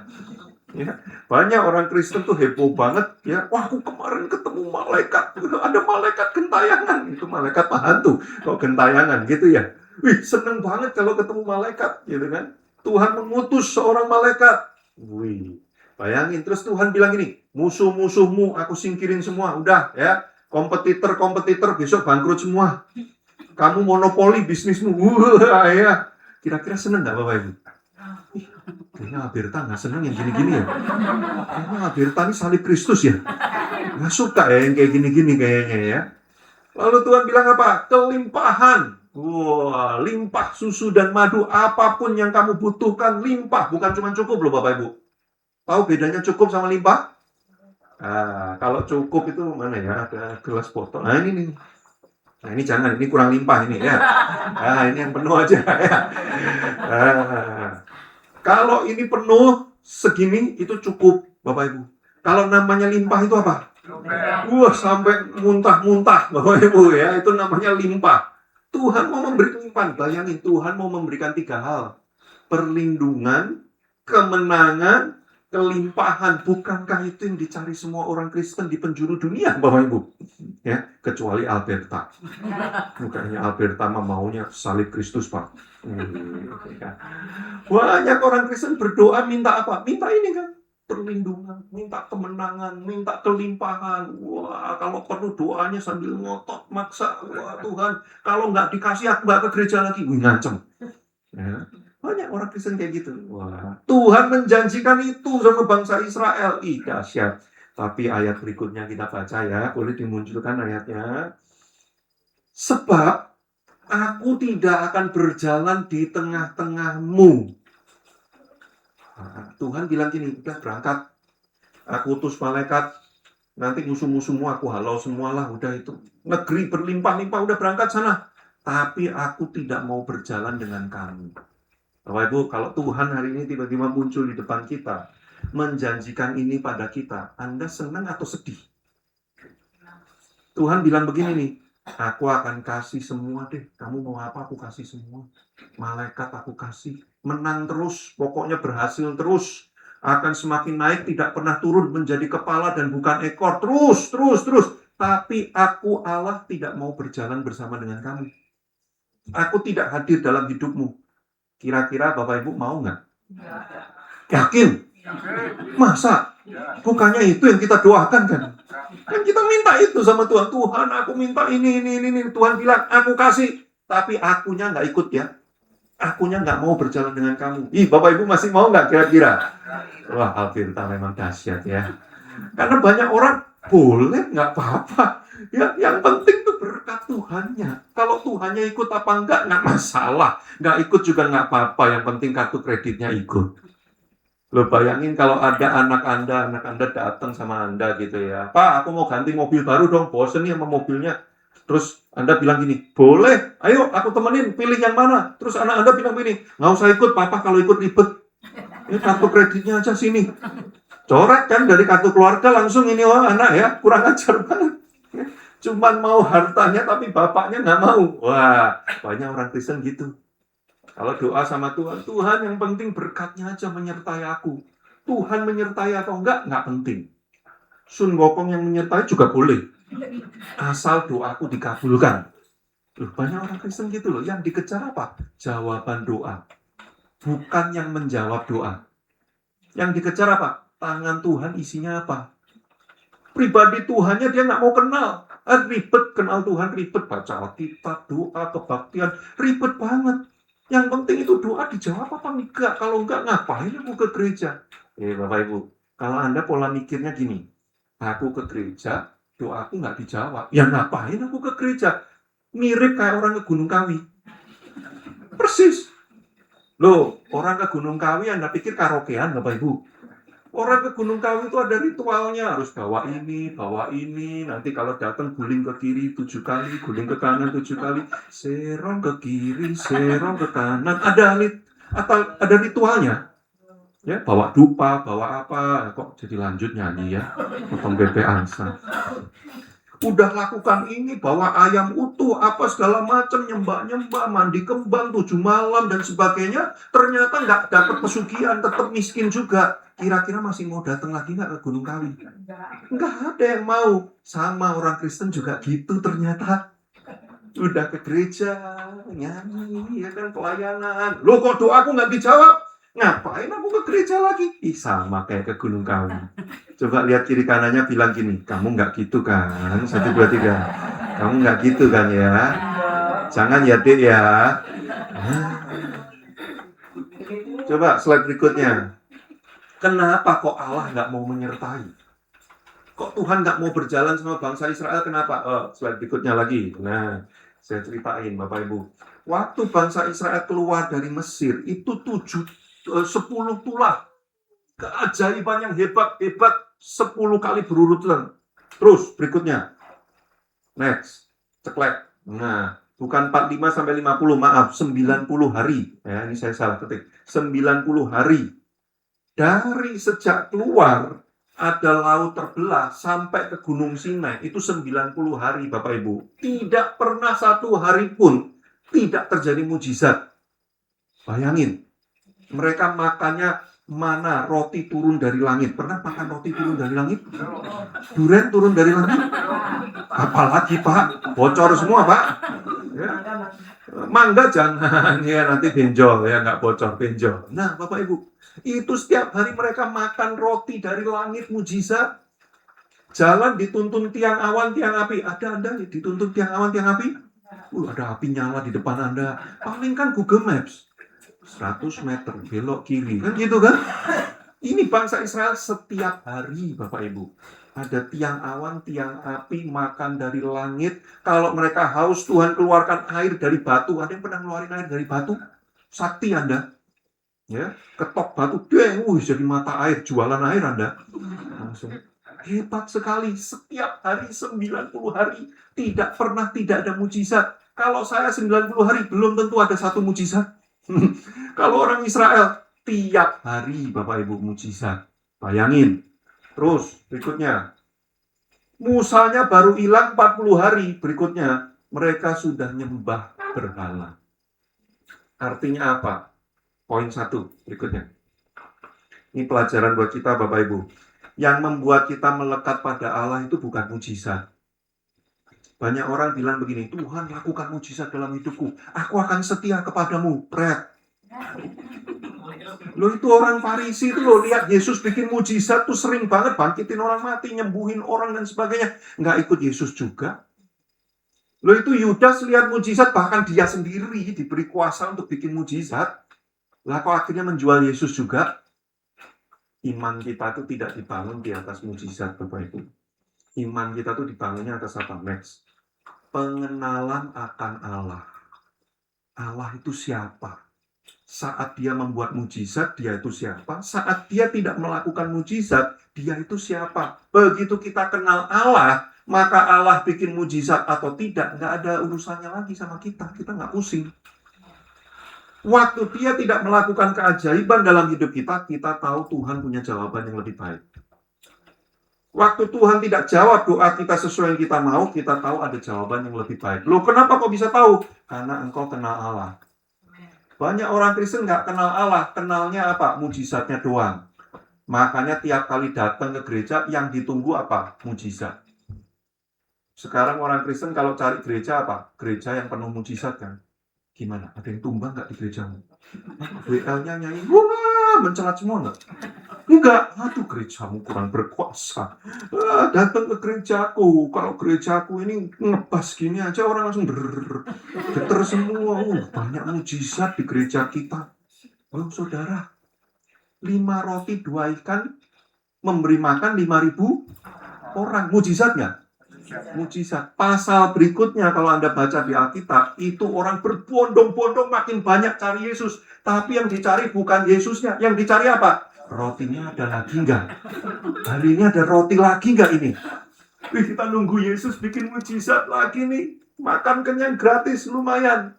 Ya, banyak orang Kristen tuh heboh banget ya. Wah, aku kemarin ketemu malaikat, ada malaikat gentayangan, itu malaikat hantu kok gentayangan gitu ya. Wih, seneng banget kalau ketemu malaikat gitu kan. Tuhan mengutus seorang malaikat. Wih, bayangin terus Tuhan bilang gini, musuh-musuhmu aku singkirin semua, udah ya. Kompetitor besok bangkrut semua. Kamu monopoli bisnismu. Wah, ya. Kira-kira seneng nggak Bapak Ibu? Kayaknya Alberta nggak senang yang gini-gini ya. Kayaknya Alberta ini salib Kristus ya. Nggak suka ya yang kayak gini-gini kayaknya ya. Lalu Tuhan bilang apa? Kelimpahan. Wah, limpah susu dan madu. Apapun yang kamu butuhkan, limpah. Bukan cuma cukup loh Bapak Ibu. Tahu bedanya cukup sama limpah? Kalau cukup itu mana ya? Ada gelas botol. Nah ini nih. Nah ini jangan, ini kurang limpah ini ya. Ini yang penuh aja ya. Kalau ini penuh segini itu cukup Bapak Ibu. Kalau namanya limpah itu apa? Wah, sampai muntah-muntah Bapak Ibu ya, itu namanya limpah. Tuhan mau memberi kelimpahan. Bayangin, Tuhan mau memberikan 3 hal. Perlindungan, kemenangan, kelimpahan. Bukankah itu yang dicari semua orang Kristen di penjuru dunia Bapak Ibu? Ya, kecuali Alberta. Bukannya Alberta maunya salib Kristus Pak. Banyak orang Kristen berdoa minta apa? Minta ini kan, perlindungan, minta kemenangan, minta kelimpahan. Wah, kalau perlu doanya sambil ngotot, maksa. Wah Tuhan, kalau nggak dikasih aku nggak ke gereja lagi. Wih, ngancem. Ya. Banyak orang Kristen kayak gitu. Wah, Tuhan menjanjikan itu sama bangsa Israel. Dahsyat. Tapi ayat berikutnya kita baca ya, boleh dimunculkan ayatnya. Sebab aku tidak akan berjalan di tengah-tengahmu. Tuhan bilang gini, udah berangkat. Aku utus malaikat, nanti musuh-musuhmu aku halau semualah, udah itu. Negeri berlimpah-limpah, udah berangkat sana. Tapi aku tidak mau berjalan dengan kamu. Bapak Ibu, kalau Tuhan hari ini tiba-tiba muncul di depan kita, menjanjikan ini pada kita, Anda senang atau sedih? Tuhan bilang begini nih, Aku akan kasih semua deh. Kamu mau apa, aku kasih semua. Malaikat aku kasih. Menang terus, pokoknya berhasil terus. Akan semakin naik, tidak pernah turun menjadi kepala dan bukan ekor. Terus, terus, terus. Tapi aku Allah tidak mau berjalan bersama dengan kamu. Aku tidak hadir dalam hidupmu. Kira-kira Bapak Ibu mau nggak? Yakin? Masa? Bukannya itu yang kita doakan kan? Kan kita minta itu sama Tuhan. Tuhan, aku minta ini. Tuhan bilang, aku kasih. Tapi akunya nggak ikut ya. Akunya nggak mau berjalan dengan kamu. Ih, Bapak Ibu masih mau nggak kira-kira? Wah, Alvirta memang dahsyat ya. Karena banyak orang, boleh nggak apa-apa. Ya, yang penting itu berkat Tuhannya. Kalau Tuhannya ikut apa enggak masalah. Nggak ikut juga nggak apa-apa. Yang penting kartu kreditnya ikut. Lo bayangin kalau ada anak Anda datang sama Anda gitu ya. Pak, aku mau ganti mobil baru dong, bosen nih sama mobilnya. Terus Anda bilang gini, boleh, ayo aku temenin, pilih yang mana. Terus anak Anda bilang gini, nggak usah ikut, Papa kalau ikut ribet. Ini kartu kreditnya aja sini. Coret kan dari kartu keluarga langsung ini, wah anak ya, kurang ajar banget. Cuman mau hartanya tapi bapaknya nggak mau. Wah, banyak orang Kristen gitu. Kalau doa sama Tuhan, Tuhan yang penting berkatnya aja menyertai aku. Tuhan menyertai atau enggak penting. Sun Gokong yang menyertai juga boleh. Asal doaku dikabulkan. Loh, banyak orang Kristen gitu loh. Yang dikejar apa? Jawaban doa. Bukan yang menjawab doa. Yang dikejar apa? Tangan Tuhan isinya apa? Pribadi Tuhannya dia nggak mau kenal. Ribet kenal Tuhan, ribet. Baca Alkitab, doa, kebaktian. Ribet banget. Yang penting itu doa dijawab apa enggak. Kalau enggak, ngapain aku ke gereja? Bapak Ibu, kalau Anda pola mikirnya gini, aku ke gereja, doaku nggak dijawab. Ya ngapain aku ke gereja? Mirip kayak orang ke Gunung Kawi. Persis. Loh, orang ke Gunung Kawi Anda pikir karaokean, Bapak Ibu? Orang ke Gunung Kawi itu ada ritualnya, harus bawa ini, nanti kalau datang guling ke kiri 7 kali, guling ke kanan 7 kali, serong ke kiri, serong ke kanan, ada ritualnya. Ya, bawa dupa, bawa apa, kok jadi lanjut nyanyi ya, potong bebek angsa. Udah lakukan ini, bawa ayam utuh, apa segala macam, nyembah, mandi kembang 7 malam dan sebagainya, ternyata nggak dapat pesugihan, tetap miskin juga. Kira-kira masih mau datang lagi nggak ke Gunung Kawi? Nggak ada yang mau. Sama orang Kristen juga gitu ternyata. Udah ke gereja, nyanyi, ya kan, pelayanan. Loh kok doaku nggak dijawab? Ngapain aku ke gereja lagi? Sama kayak ke Gunung Kawi. Coba lihat kiri kanannya bilang gini, kamu nggak gitu kan? 1, 2, 3. Kamu nggak gitu kan ya? Jangan ya Dek ya. Coba slide berikutnya. Kenapa kok Allah nggak mau menyertai? Kok Tuhan nggak mau berjalan sama bangsa Israel? Kenapa? Slide berikutnya lagi. Nah, saya ceritain Bapak Ibu. Waktu bangsa Israel keluar dari Mesir, itu 10 tulah. Keajaiban yang hebat 10 kali berurutan. Terus berikutnya. Next. Ceklek. Nah, bukan 45 sampai 50, maaf, 90 hari. Ya, ini saya salah ketik. 90 hari. Dari sejak keluar ada laut terbelah sampai ke Gunung Sinai, itu 90 hari Bapak Ibu. Tidak pernah 1 hari pun tidak terjadi mujizat. Bayangin, mereka makannya mana, roti turun dari langit. Pernah makan roti turun dari langit? Durian turun dari langit? Apalagi Pak, bocor semua Pak. Ya. Mangga jangan, ya nanti benjol, ya nggak bocor, benjol. Nah Bapak Ibu, itu setiap hari mereka makan roti dari langit, mujizat. Jalan dituntun tiang awan, tiang api. Ada Anda dituntun tiang awan, tiang api? Ada api nyala di depan Anda. Paling kan Google Maps. 100 meter, belok kiri. Kan gitu kan? Ini bangsa Israel setiap hari, Bapak Ibu. Ada tiang awan, tiang api, makan dari langit. Kalau mereka haus, Tuhan keluarkan air dari batu. Ada yang pernah ngeluarin air dari batu? Sakti Anda. Ya, ketok batu, deng, jadi mata air, jualan air Anda. Langsung. Hebat sekali, setiap hari 90 hari, tidak pernah tidak ada mujizat. Kalau saya 90 hari, belum tentu ada 1 mujizat. Kalau orang Israel, tiap hari Bapak Ibu mujizat. Bayangin. Terus, berikutnya. Musanya baru hilang 40 hari, berikutnya. Mereka sudah nyembah berhala. Artinya apa? Poin 1 berikutnya. Ini pelajaran buat kita Bapak Ibu. Yang membuat kita melekat pada Allah itu bukan mujizat. Banyak orang bilang begini, Tuhan lakukan mujizat dalam hidupku. Aku akan setia kepadamu. Pret. Loh itu orang Farisi itu loh, lihat Yesus bikin mujizat tuh sering banget bangkitin orang mati, nyembuhin orang dan sebagainya. Nggak ikut Yesus juga. Loh itu Yudas lihat mujizat, bahkan dia sendiri diberi kuasa untuk bikin mujizat. Lah kok akhirnya menjual Yesus juga? Iman kita itu tidak dibangun di atas mujizat Bapak Ibu. Iman kita tuh dibangunnya atas apa, Max? Pengenalan akan Allah. Allah itu siapa? Saat dia membuat mujizat, dia itu siapa? Saat dia tidak melakukan mujizat, dia itu siapa? Begitu kita kenal Allah, maka Allah bikin mujizat atau tidak, nggak ada urusannya lagi sama kita. Kita nggak pusing. Waktu dia tidak melakukan keajaiban dalam hidup kita, kita tahu Tuhan punya jawaban yang lebih baik. Waktu Tuhan tidak jawab doa kita sesuai yang kita mau, kita tahu ada jawaban yang lebih baik. Loh, kenapa kok bisa tahu? Karena engkau kenal Allah. Banyak orang Kristen nggak kenal Allah, kenalnya apa? Mujizatnya doang. Makanya tiap kali datang ke gereja, yang ditunggu apa? Mujizat. Sekarang orang Kristen kalau cari gereja apa? Gereja yang penuh mujizat kan? Gimana? Ada yang tumbang nggak di gerejamu? WL-nya nyanyi, wah, mencelat semua nggak? Enggak, aduh gerejamu kurang berkuasa. Datang ke gerejaku, kalau gerejaku ini ngebas gini aja orang langsung geter semua. Banyak mujizat di gereja kita. Oh saudara, 5 roti 2 ikan memberi makan 5.000 orang. Mujizatnya? Mujizat. Pasal berikutnya kalau Anda baca di Alkitab, itu orang berbondong-bondong makin banyak cari Yesus. Tapi yang dicari bukan Yesusnya. Yang dicari apa? Rotinya ada lagi nggak? Hari ini ada roti lagi nggak ini? Kita nunggu Yesus bikin mujizat lagi nih. Makan kenyang gratis, lumayan.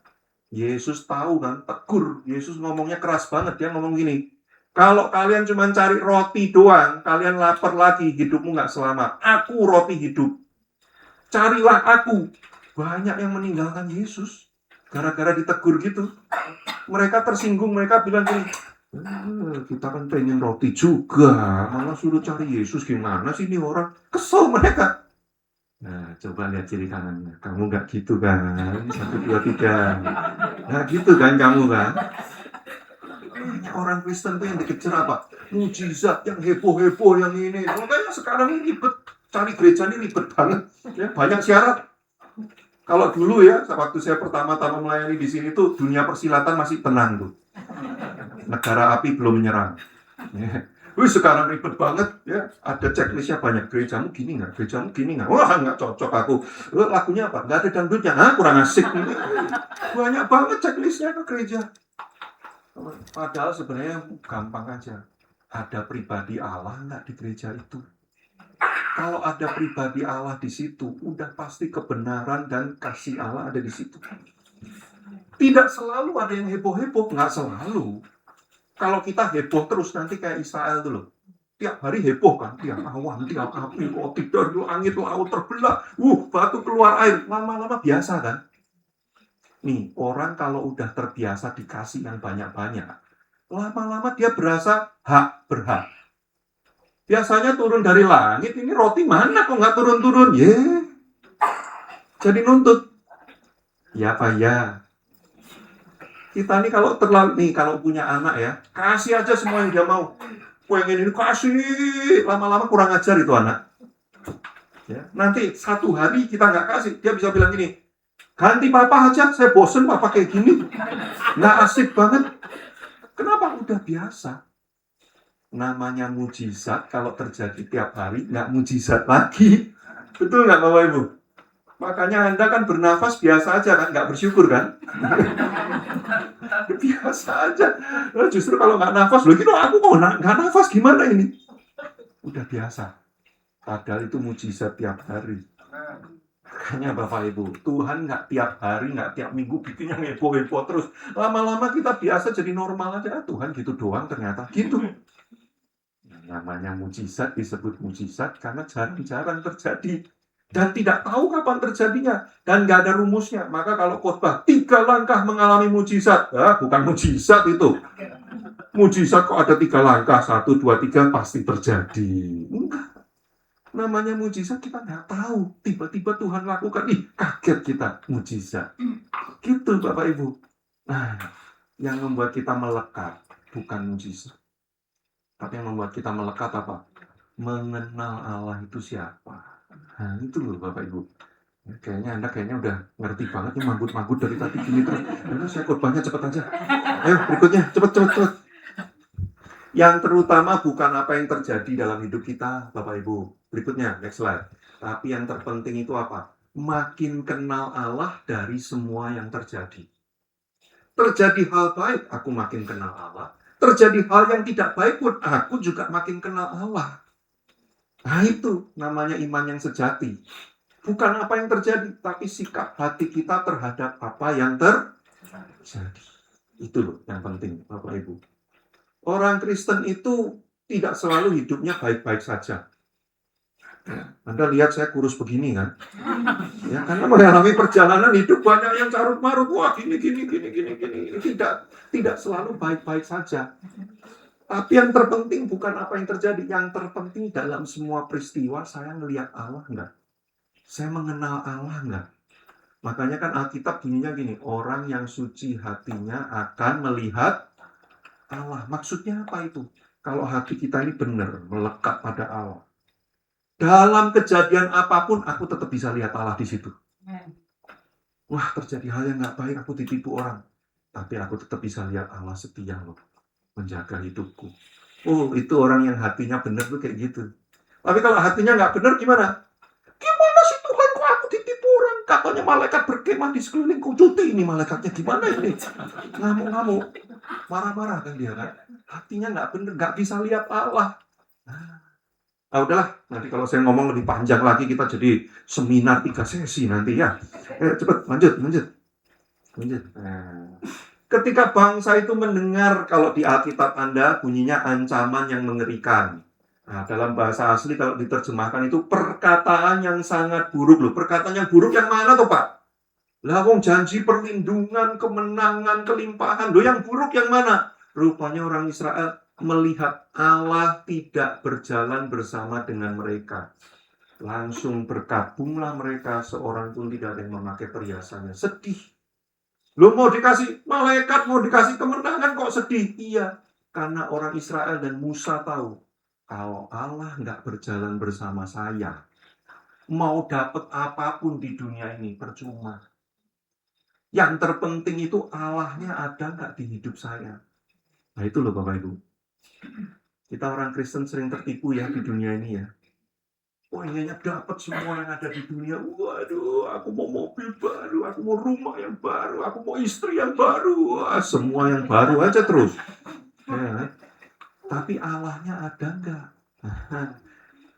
Yesus tahu kan, tegur. Yesus ngomongnya keras banget. Dia ngomong gini, kalau kalian cuma cari roti doang, kalian lapar lagi, hidupmu nggak selamat. Aku roti hidup. Carilah aku. Banyak yang meninggalkan Yesus gara-gara ditegur gitu. Mereka tersinggung, mereka bilang gini, kita kan pengen roti juga, malah suruh cari Yesus, gimana sih ini orang? Kesel mereka. Nah, coba lihat kiri kanannya. Kamu nggak gitu kan? 1, 2, 3. Nggak gitu kan kamu kan? Banyak orang Kristen tuh yang dikejar apa? Mujizat, yang heboh-heboh, yang ini. Makanya sekarang ini ribet. Cari gereja ini ribet banget. Ya, banyak syarat. Kalau dulu ya, waktu saya pertama-tama melayani di sini tuh, dunia persilatan masih tenang tuh. Negara api belum menyerang. Ya. Sekarang ribet banget ya. Ada checklistnya banyak. Gerejamu gini nggak? Gerejamu gini nggak? Wah nggak cocok aku. Lagunya apa? Nggak ada dangdutnya. Kurang asik. Banyak banget checklistnya ke gereja. Padahal sebenarnya gampang aja. Ada pribadi Allah nggak di gereja itu? Kalau ada pribadi Allah di situ, udah pasti kebenaran dan kasih Allah ada di situ. Tidak selalu ada yang heboh-heboh, nggak selalu. Kalau kita heboh terus nanti kayak Israel dulu. Tiap hari heboh kan, tiap awan, tiap api, roti dari langit, laut terbelah, batu keluar air. Lama-lama biasa kan? Nih, orang kalau udah terbiasa dikasih yang banyak-banyak, lama-lama dia berasa berhak. Biasanya turun dari langit, ini roti mana kok nggak turun-turun? Jadi nuntut. Ya Pak ya. Kita nih kalau kalau punya anak ya, kasih aja semua yang dia mau. Pengen ini kasih, lama-lama kurang ajar itu anak. Ya, nanti 1 hari kita nggak kasih, dia bisa bilang gini, ganti papa aja, saya bosen papa kayak gini. Nggak asik banget. Kenapa? Udah biasa. Namanya mujizat, kalau terjadi tiap hari, nggak mujizat lagi. Betul nggak Bapak Ibu? Makanya Anda kan bernafas biasa aja kan, nggak bersyukur kan? Biasa aja. Justru kalau nggak nafas, loh gitu aku mau nggak nafas gimana ini? Udah biasa. Padahal itu mujizat tiap hari. Makanya Bapak Ibu, Tuhan nggak tiap hari, nggak tiap minggu bikinnya heboh-heboh terus. Lama-lama kita biasa jadi normal aja. Tuhan gitu doang ternyata gitu. Namanya mujizat disebut mujizat karena jarang-jarang terjadi. dan tidak tahu kapan terjadinya, dan nggak ada rumusnya. Maka kalau khotbah 3 langkah mengalami mujizat, bukan mujizat itu. Mujizat kok ada 3 langkah, 1, 2, 3 pasti terjadi. Enggak. Namanya mujizat kita nggak tahu. Tiba-tiba Tuhan lakukan, kaget kita, mujizat. Gitu Bapak Ibu. Nah, yang membuat kita melekat bukan mujizat. Tapi yang membuat kita melekat apa? Mengenal Allah itu siapa. Nah, itu loh Bapak Ibu. Kayaknya Anda udah ngerti banget nih, manggut-manggut dari tadi gini terus. Aduh, saya khotbahnya cepet aja. Ayo berikutnya, cepet. Yang terutama bukan apa yang terjadi dalam hidup kita, Bapak Ibu. Berikutnya, next slide. Tapi yang terpenting itu apa? Makin kenal Allah dari semua yang terjadi. Terjadi hal baik, aku makin kenal Allah. Terjadi hal yang tidak baik pun, aku juga makin kenal Allah. Nah itu namanya iman yang sejati. Bukan apa yang terjadi, tapi sikap hati kita terhadap apa yang terjadi. Itu loh yang penting, Bapak Ibu. Orang Kristen itu tidak selalu hidupnya baik-baik saja. Anda lihat saya kurus begini kan? Ya, karena mengalami perjalanan hidup banyak yang carut-marut. Wah, gini. Tidak selalu baik-baik saja. Tapi yang terpenting bukan apa yang terjadi. Yang terpenting dalam semua peristiwa, saya melihat Allah enggak? Saya mengenal Allah enggak? Makanya kan Alkitab bunyinya gini, orang yang suci hatinya akan melihat Allah. Maksudnya apa itu? Kalau hati kita ini benar, melekat pada Allah. Dalam kejadian apapun, aku tetap bisa lihat Allah di situ. Wah, terjadi hal yang nggak baik, aku ditipu orang. Tapi aku tetap bisa lihat Allah setia loh, menjaga hidupku. Oh, itu orang yang hatinya benar tuh kayak gitu. Tapi kalau hatinya nggak benar gimana? Gimana sih Tuhan, kok aku ditipu orang? Katanya malaikat berkemah di sekelilingku. Cuti ini malaikatnya, gimana ini? Ngamuk-ngamuk, marah-marah kan dia kan? Hatinya nggak benar, nggak bisa lihat Allah. Nah, udahlah, nanti kalau saya ngomong lebih panjang lagi, kita jadi seminar 3 sesi nanti ya. Cepat, lanjut. Nah, ketika bangsa itu mendengar, kalau di Alkitab Anda bunyinya ancaman yang mengerikan. Nah, dalam bahasa asli kalau diterjemahkan itu perkataan yang sangat buruk loh. Perkataan yang buruk yang mana tuh Pak? Lah wong janji perlindungan, kemenangan, kelimpahan. Loh yang buruk yang mana? Rupanya orang Israel melihat Allah tidak berjalan bersama dengan mereka. Langsung berkabunglah mereka, seorang pun tidak ada yang memakai perhiasannya. Sedih. Lo mau dikasih malaikat, mau dikasih kemenangan kok sedih? Iya, karena orang Israel dan Musa tahu, kalau Allah nggak berjalan bersama saya, mau dapat apapun di dunia ini percuma. Yang terpenting itu Allahnya ada nggak di hidup saya. Nah itu loh Bapak Ibu. Kita orang Kristen sering tertipu ya di dunia ini ya. Wah, ingatnya dapat semua yang ada di dunia. Waduh, aku mau mobil baru, aku mau rumah yang baru, aku mau istri yang baru. Wah, semua yang baru aja terus. Ya. Tapi Allahnya ada enggak?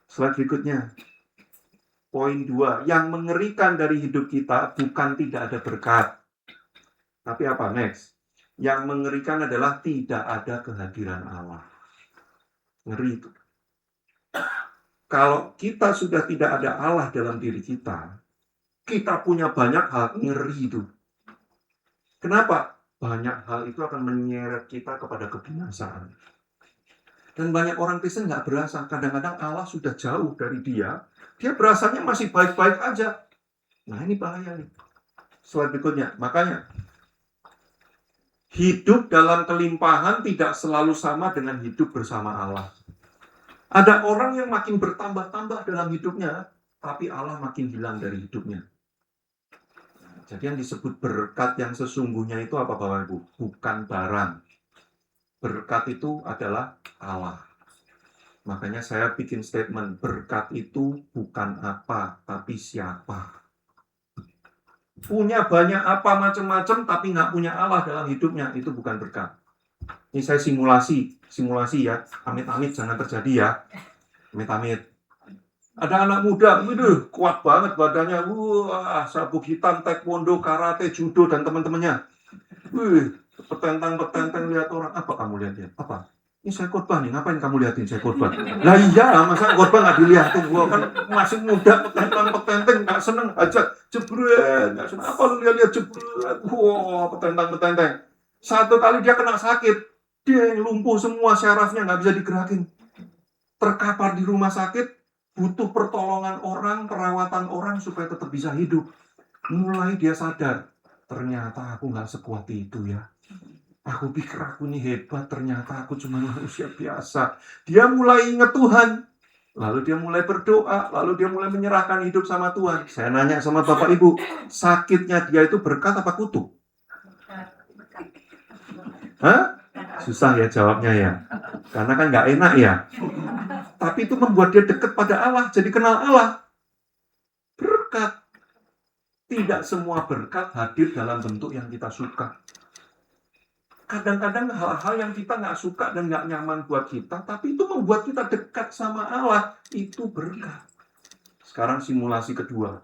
Slide berikutnya. Poin 2. Yang mengerikan dari hidup kita bukan tidak ada berkat. Tapi apa? Next. Yang mengerikan adalah tidak ada kehadiran Allah. Ngeri itu. Kalau kita sudah tidak ada Allah dalam diri kita, kita punya banyak hal, ngeri itu. Kenapa? Banyak hal itu akan menyeret kita kepada kebinasaan. Dan banyak orang Kristen nggak berasa. Kadang-kadang Allah sudah jauh dari dia berasanya masih baik-baik aja. Nah ini bahaya nih. Slide berikutnya. Makanya, hidup dalam kelimpahan tidak selalu sama dengan hidup bersama Allah. Ada orang yang makin bertambah-tambah dalam hidupnya, tapi Allah makin hilang dari hidupnya. Jadi yang disebut berkat yang sesungguhnya itu apa Bapak Ibu? Bukan barang. Berkat itu adalah Allah. Makanya saya bikin statement, berkat itu bukan apa, tapi siapa. Punya banyak apa macam-macam, tapi nggak punya Allah dalam hidupnya, itu bukan berkat. Ini saya simulasi ya, amit-amit jangan terjadi ya, amit-amit. Ada anak muda, kuat banget badannya, wah, sabuk hitam, taekwondo, karate, judo, dan teman-temannya. Petentang lihat orang, apa kamu lihat dia? Apa? ini saya khotbah nih, ngapain kamu liatin saya khotbah? Lah iya, masa khotbah nggak dilihatin? Gua kan masih muda, petentang-petenteng, nggak seneng aja jebret, nggak seneng apa lu lihat jebret, wah petentang-petenteng. Satu kali dia kena sakit, dia yang lumpuh semua syarafnya, nggak bisa digerakin, terkapar di rumah sakit, butuh pertolongan orang, perawatan orang supaya tetap bisa hidup. Mulai dia sadar, ternyata aku nggak sekuat itu ya. Aku pikir aku ini hebat, ternyata aku cuma manusia biasa. Dia mulai ingat Tuhan. Lalu dia mulai berdoa, lalu dia mulai menyerahkan hidup sama Tuhan. Saya nanya sama Bapak Ibu, sakitnya dia itu berkat apa kutuk? Hah? Susah ya jawabnya ya. Karena kan nggak enak ya. Tapi itu membuat dia dekat pada Allah, jadi kenal Allah. Berkat. Tidak semua berkat hadir dalam bentuk yang kita suka. Kadang-kadang hal-hal yang kita nggak suka dan nggak nyaman buat kita, tapi itu membuat kita dekat sama Allah. Itu berkat. Sekarang simulasi kedua.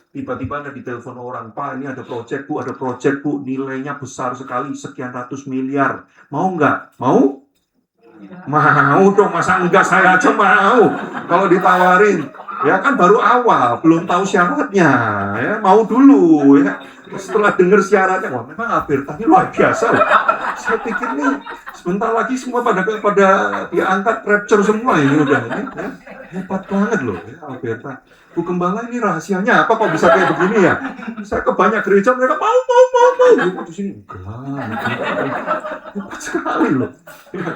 Tiba-tiba ada ditelepon orang, Pak ini ada proyek bu, nilainya besar sekali, sekian ratus miliar. Mau nggak? Mau? Mau dong, masa enggak, saya aja mau. Kalau ditawarin, ya kan baru awal, belum tahu syaratnya, ya mau dulu ya. Setelah dengar syaratnya, wah memang Alberta ini luar biasa loh. Saya pikir nih sebentar lagi semua pada diangkat rapture semua ini udah ini, ya. Hebat banget loh ya Alberta. Bu Gembala ini rahasianya apa kok bisa kayak begini ya? Saya ke banyak gereja mereka mau. Di sini enggak. Hebat sekali loh. Ya.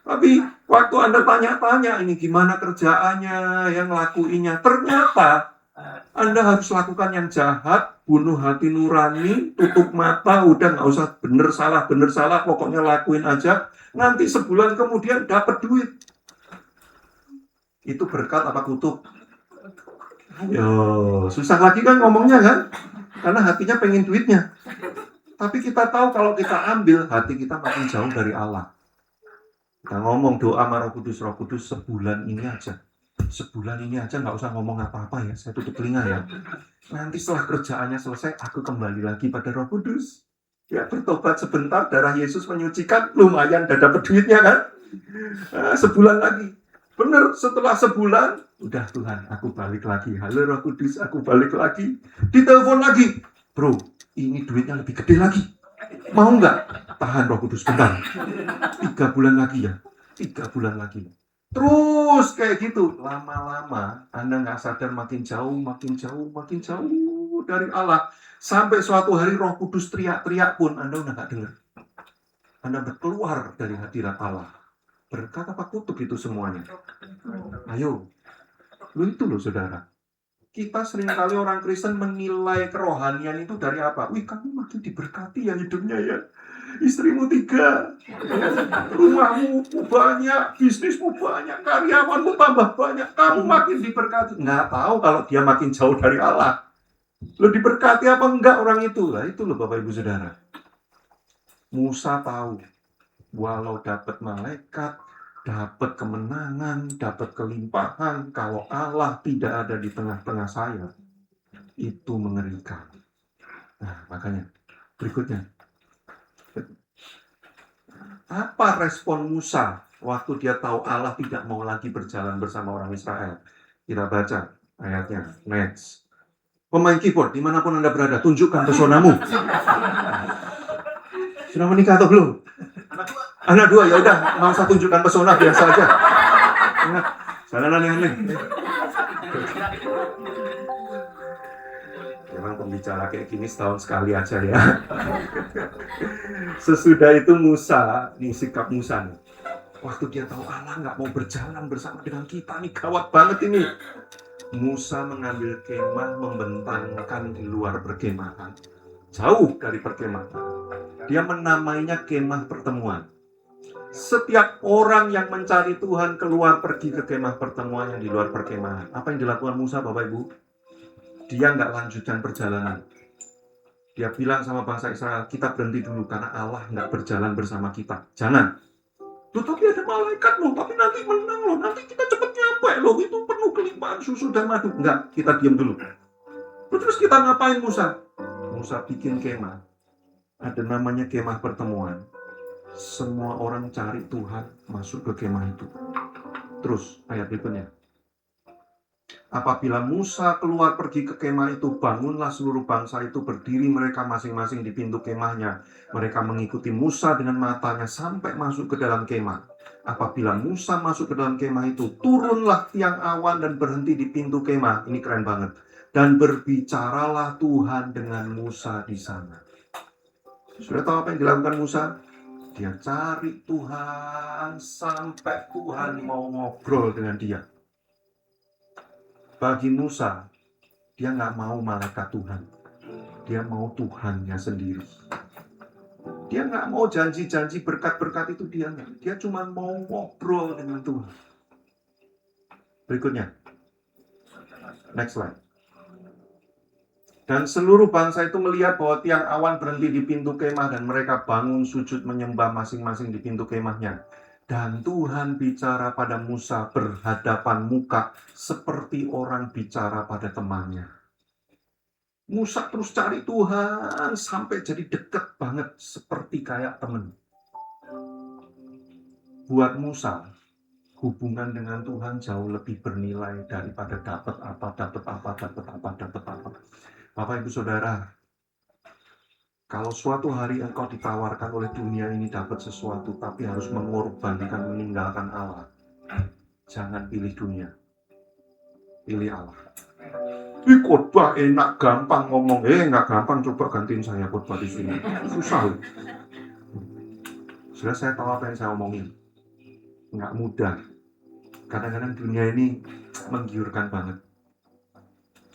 Tapi waktu Anda tanya-tanya ini gimana kerjaannya, yang ngelakuinnya, ternyata Anda harus lakukan yang jahat, bunuh hati nurani, tutup mata, udah nggak usah bener salah, pokoknya lakuin aja. Nanti sebulan kemudian dapat duit. Itu berkat apa kutuk? Yo, susah lagi kan ngomongnya kan? Karena hatinya pengen duitnya. Tapi kita tahu kalau kita ambil, hati kita makin jauh dari Allah. Kita ngomong doa sama Roh Kudus sebulan ini aja. Sebulan ini aja nggak usah ngomong apa-apa ya. Saya tutup telinga ya. Nanti setelah kerjaannya selesai, aku kembali lagi pada Roh Kudus. Ya bertobat sebentar, darah Yesus menyucikan, lumayan udah dapat duitnya kan. Sebulan lagi. Bener, setelah sebulan, udah Tuhan, aku balik lagi. Halo Roh Kudus, aku balik lagi. Ditelepon lagi. Bro, ini duitnya lebih gede lagi. Mau nggak? Tahan Roh Kudus, bentar. 3 bulan lagi ya. 3 bulan lagi. Terus kayak gitu. Lama-lama, Anda nggak sadar makin jauh dari Allah. Sampai suatu hari Roh Kudus teriak-teriak pun, Anda udah nggak dengar. Anda udah keluar dari hadirat Allah. Berkat apa kutuk itu semuanya? Ayo. Lu itu loh saudara. Kita seringkali orang Kristen menilai kerohanian itu dari apa? Wih, kamu makin diberkati ya hidupnya ya. Istrimu 3, rumahmu banyak, bisnismu banyak, karyawanmu tambah banyak, kamu makin diberkati. Nggak tahu kalau dia makin jauh dari Allah. Lo diberkati apa enggak orang itu? Lah itu loh Bapak Ibu Saudara. Musa tahu, walau dapat malaikat, dapat kemenangan, dapat kelimpahan, kalau Allah tidak ada di tengah-tengah saya, itu mengerikan. Nah, makanya berikutnya. Apa respon Musa waktu dia tahu Allah tidak mau lagi berjalan bersama orang Israel? Kita baca ayatnya. Next. Pemain keyboard, dimanapun Anda berada, tunjukkan pesonamu. Sudah menikah atau belum? Anak 2, ya udah, nggak usah tunjukkan pesona, biasa aja. Jangan aneh-aneh. Memang pembicara kayak gini setahun sekali aja ya. Sesudah itu Musa, nih sikap Musa nih. Waktu dia tahu Allah nggak mau berjalan bersama dengan kita nih, gawat banget ini. Musa mengambil kemah, membentangkan di luar perkemahan, jauh dari perkemahan. Dia menamainya kemah pertemuan. Setiap orang yang mencari Tuhan keluar pergi ke kemah pertemuan yang di luar perkemahan. Apa yang dilakukan Musa, Bapak Ibu? Dia nggak lanjutkan perjalanan. Dia bilang sama bangsa Israel, kita berhenti dulu karena Allah nggak berjalan bersama kita. Jangan. Loh, tapi ada malaikat loh, tapi nanti menang loh, nanti kita cepat nyampe loh, itu penuh kelimpahan susu dan madu. Enggak, kita diam dulu. Terus kita ngapain Musa? Musa bikin kemah. Ada namanya kemah pertemuan. Semua orang cari Tuhan masuk ke kemah itu. Terus ayat berikutnya. Apabila Musa keluar pergi ke kemah itu, bangunlah seluruh bangsa itu berdiri mereka masing-masing di pintu kemahnya. Mereka mengikuti Musa dengan matanya sampai masuk ke dalam kemah. Apabila Musa masuk ke dalam kemah itu, turunlah tiang awan dan berhenti di pintu kemah. Ini keren banget. Dan berbicaralah Tuhan dengan Musa di sana. Sudah tahu apa yang dilakukan Musa? Dia cari Tuhan sampai Tuhan mau ngobrol dengan dia. Bagi Musa, dia nggak mau malaikat Tuhan. Dia mau Tuhannya sendiri. Dia nggak mau janji-janji berkat-berkat itu, dia nggak. Dia cuma mau ngobrol dengan Tuhan. Berikutnya. Next slide. Dan seluruh bangsa itu melihat bahwa tiang awan berhenti di pintu kemah dan mereka bangun sujud menyembah masing-masing di pintu kemahnya. Dan Tuhan bicara pada Musa berhadapan muka seperti orang bicara pada temannya. Musa terus cari Tuhan sampai jadi deket banget seperti kayak temen. Buat Musa, hubungan dengan Tuhan jauh lebih bernilai daripada dapat apa. Bapak Ibu Saudara, kalau suatu hari engkau ditawarkan oleh dunia ini dapat sesuatu, tapi harus mengorbankan, meninggalkan Allah, jangan pilih dunia, pilih Allah. Khotbah enak, gampang ngomong. Nggak gampang, coba gantiin saya khotbah di sini. Susah. Sudah saya tahu apa yang saya omongin. Nggak mudah. Kadang-kadang dunia ini menggiurkan banget.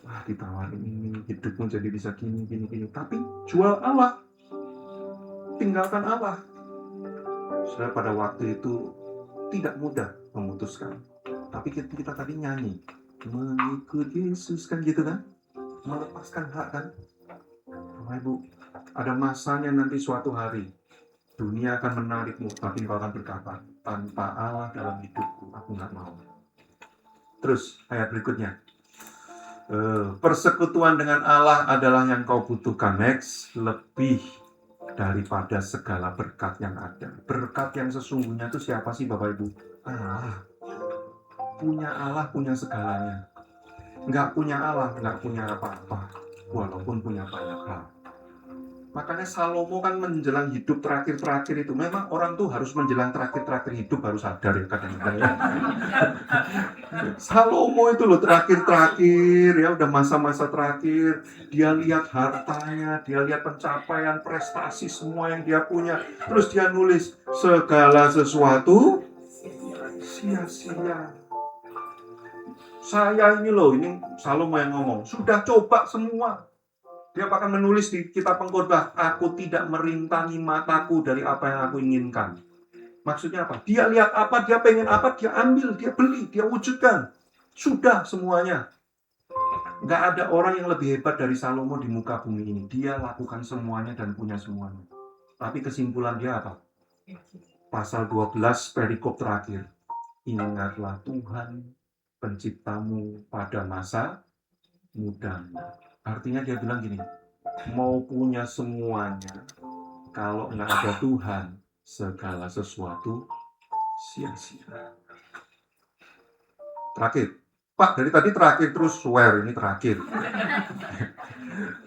Wah, ditawarin ini, hidupmu jadi bisa gini. Tapi jual Allah. Tinggalkan Allah. Sudah pada waktu itu tidak mudah memutuskan. Tapi kita tadi nyanyi. Mengikut Yesus kan gitu kan? Melepaskan hak kan? Bapak Ibu, ada masanya nanti suatu hari. Dunia akan menarikmu, tapi kau akan berkata, tanpa Allah dalam hidupku, aku nggak mau. Terus ayat berikutnya. Persekutuan dengan Allah adalah yang kau butuhkan. Next, lebih daripada segala berkat yang ada. Berkat yang sesungguhnya itu siapa sih Bapak Ibu? Allah. Punya Allah, punya segalanya. Nggak punya Allah, nggak punya apa-apa. Walaupun punya banyak hal. Makanya Salomo kan menjelang hidup terakhir-terakhir itu. Memang orang tuh harus menjelang terakhir-terakhir hidup baru sadar ya kadang-kadang ya. Salomo itu loh terakhir-terakhir ya, udah masa-masa terakhir. Dia lihat hartanya, dia lihat pencapaian, prestasi semua yang dia punya. Terus dia nulis, segala sesuatu sia-sia. Saya ini loh, ini Salomo yang ngomong, sudah coba semua. Dia bahkan menulis di kitab Pengkhotbah, aku tidak merintangi mataku dari apa yang aku inginkan. Maksudnya apa? Dia lihat apa, dia pengen apa, dia ambil, dia beli, dia wujudkan. Sudah semuanya. Nggak ada orang yang lebih hebat dari Salomo di muka bumi ini. Dia lakukan semuanya dan punya semuanya. Tapi kesimpulan dia apa? Pasal 12 perikop terakhir. Ingatlah Tuhan penciptamu pada masa mudamu. Artinya dia bilang gini, mau punya semuanya, kalau nggak ada Tuhan, segala sesuatu sia-sia. Terakhir, Pak, dari tadi terakhir terus swear, ini terakhir.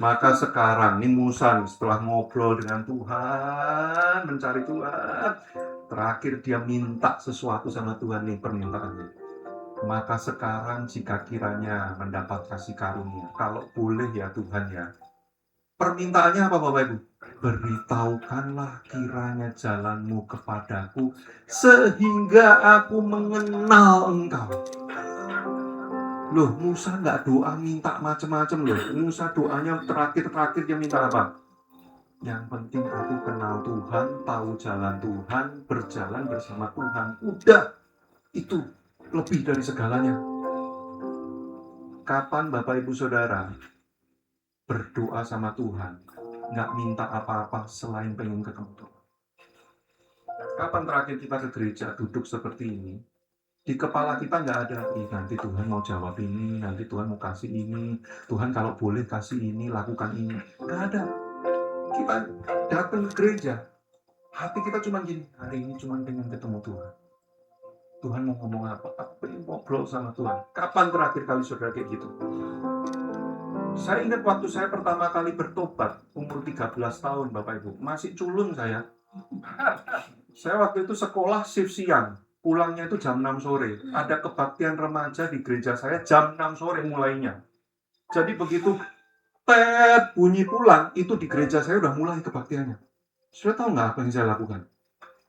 Maka sekarang, ini Musa setelah ngobrol dengan Tuhan, mencari Tuhan, terakhir dia minta sesuatu sama Tuhan nih permintaannya. Maka sekarang jika kiranya mendapat kasih karunia, kalau boleh ya Tuhan ya. Permintaannya apa Bapak Ibu? Beritahukanlah kiranya jalanmu kepadaku, sehingga aku mengenal engkau. Loh, Musa nggak doa minta macam-macam loh. Musa doanya terakhir-terakhir dia minta apa? Yang penting aku kenal Tuhan, tahu jalan Tuhan, berjalan bersama Tuhan. Udah, itu lebih dari segalanya. Kapan Bapak Ibu Saudara berdoa sama Tuhan, nggak minta apa-apa selain pengen ketemu Tuhan? Kapan terakhir kita ke gereja duduk seperti ini? Di kepala kita nggak ada, nanti Tuhan mau jawab ini, nanti Tuhan mau kasih ini, Tuhan kalau boleh kasih ini, lakukan ini. Nggak ada. Kita datang ke gereja Hati kita cuma gini, hari ini cuma pengen ketemu Tuhan. Tuhan mau ngomong apa? Aku pengen ngobrol sama Tuhan. Kapan terakhir kali saudara kayak gitu? Saya ingat waktu saya pertama kali bertobat, umur 13 tahun Bapak Ibu. Masih culun saya. Saya waktu itu sekolah shift siang. Pulangnya itu jam 6 sore. Ada kebaktian remaja di gereja saya jam 6 sore mulainya. Jadi begitu tet bunyi pulang, itu di gereja saya udah mulai kebaktiannya. Sudah tahu nggak apa yang saya lakukan?